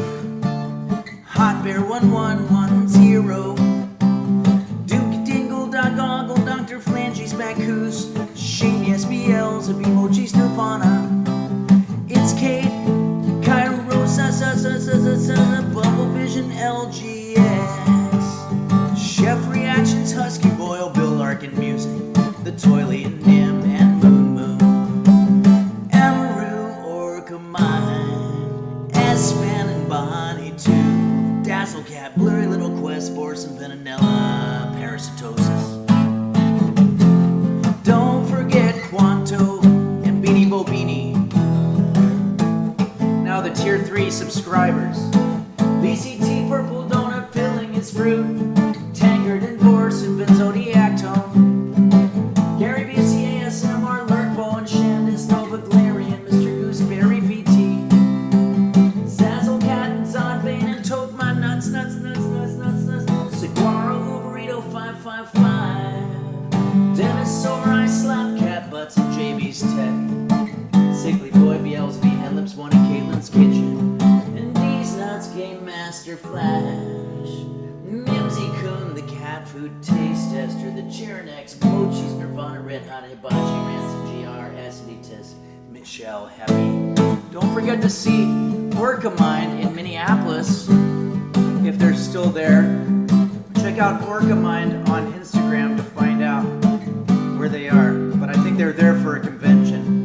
Hot Bear 1110, Duke Dingle Dog Goggle, Dr. Flanges Bacchus, Shane SBLs, Emojis Nirvana. It's Kate, Cairo Rosa, Bubble Vision LGS, Chef Reactions, Husky Boyle, Bill Larkin Music, The Toilet and Nim and Moon Moon, Amaru, Orca Mine, Espan and Bonnie too, Dazzle Cat, Blurry Little Quest, Borson, Vanilla, Parasitosis. Don't forget Quanto and Beanie Bobini. Now the tier 3 subscribers. BCT Purple Donut Filling His Fruit, Tankard and Vorse and Benzodiac Tone, Gary BC ASMR, Lurkbo and Shandis, Nova Glarian, Mr. Gooseberry VT, Zazzle Cat and Zodbane and Toke My Nuts, Saguaro Uberito 555, Dinosaur I Slap Cat Butts and JB's Tech, Sickly Boy BL's and Lips One in Caitlin's Kitchen, and D's Nuts Game Master Flash, Mimsy Coon, the Cat Food Taste Tester, the Churn X, Mochi's Nirvana, Red Hot Hibachi, Ransom GR, Aciditas, Michelle Heavy. Don't forget to see Orca Mind in Minneapolis, if they're still there. Check out Orca Mind on Instagram to find out where they are, but I think they're there for a convention.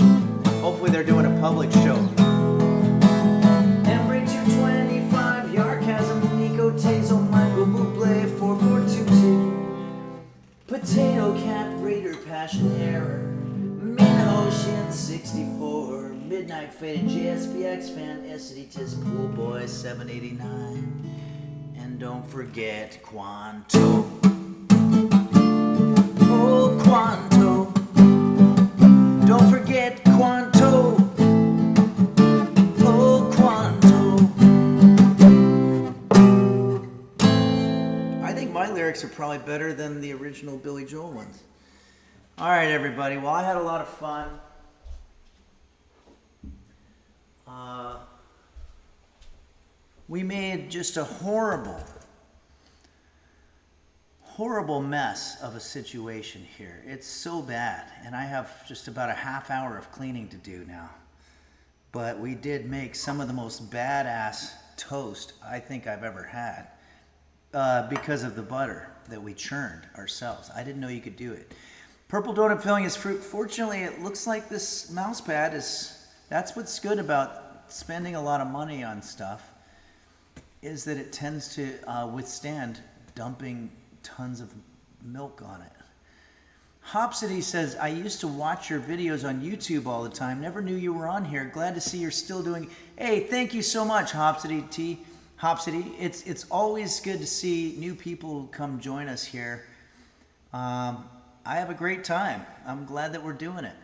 Hopefully they're doing a public show. Embry 225, Yarchasm, Nico Tazo, Michael Bublé 4422, Potato Cat, Raider Passion Error, Min Ocean 64, Midnight Faded JSPX Fan, Eseditis Pool Boy 789, and don't forget Quanto. Oh, Quanto. Don't forget Quanto. Oh, Quanto. I think my lyrics are probably better than the original Billy Joel ones. All right, everybody. Well, I had a lot of fun. We made just a horrible mess of a situation here. It's so bad, and I have just about a half hour of cleaning to do now. But we did make some of the most badass toast I think I've ever had because of the butter that we churned ourselves. I didn't know you could do it. Purple Donut Filling His Fruit. Fortunately, it looks like this mouse pad that's what's good about spending a lot of money on stuff, is that it tends to withstand dumping tons of milk on it. Hopsity says, I used to watch your videos on YouTube all the time. Never knew you were on here. Glad to see you're still doing. Hey, thank you so much, Hopsity T. Hopsity. It's always good to see new people come join us here. I have a great time. I'm glad that we're doing it.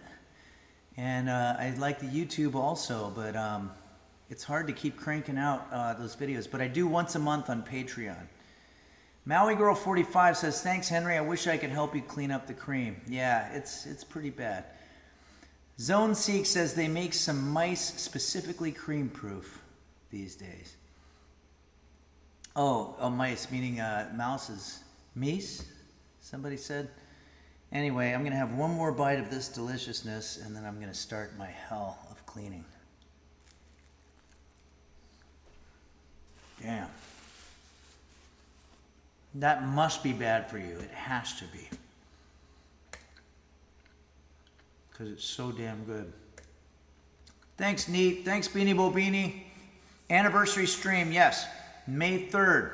And I like the YouTube also, but it's hard to keep cranking out those videos. But I do once a month on Patreon. Maui Girl 45 says, thanks, Henry. I wish I could help you clean up the cream. Yeah, it's pretty bad. Zone Seek says they make some mice specifically cream proof these days. Oh, mice, meaning mouses. Meese? Somebody said. Anyway, I'm going to have one more bite of this deliciousness, and then I'm going to start my hell of cleaning. Damn. That must be bad for you. It has to be. Because it's so damn good. Thanks, Neat. Thanks, Beanie Bo Beanie. Anniversary stream, yes. May 3rd.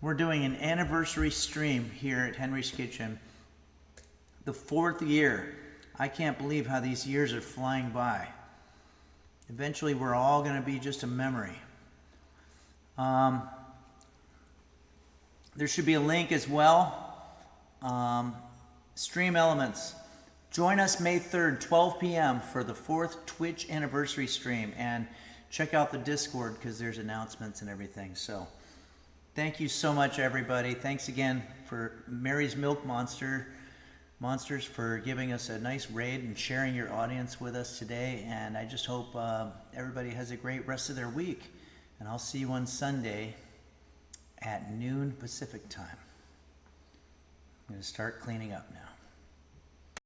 We're doing an anniversary stream here at Henry's Kitchen. The 4th year. I can't believe how these years are flying by. Eventually, we're all going to be just a memory. There should be a link as well. Stream Elements. Join us May 3rd, 12 p.m. for the 4th Twitch anniversary stream. And check out the Discord because there's announcements and everything. So thank you so much, everybody. Thanks again for Mary's Milk Monsters for giving us a nice raid and sharing your audience with us today. And I just hope everybody has a great rest of their week. And I'll see you on Sunday at noon Pacific time. I'm going to start cleaning up now.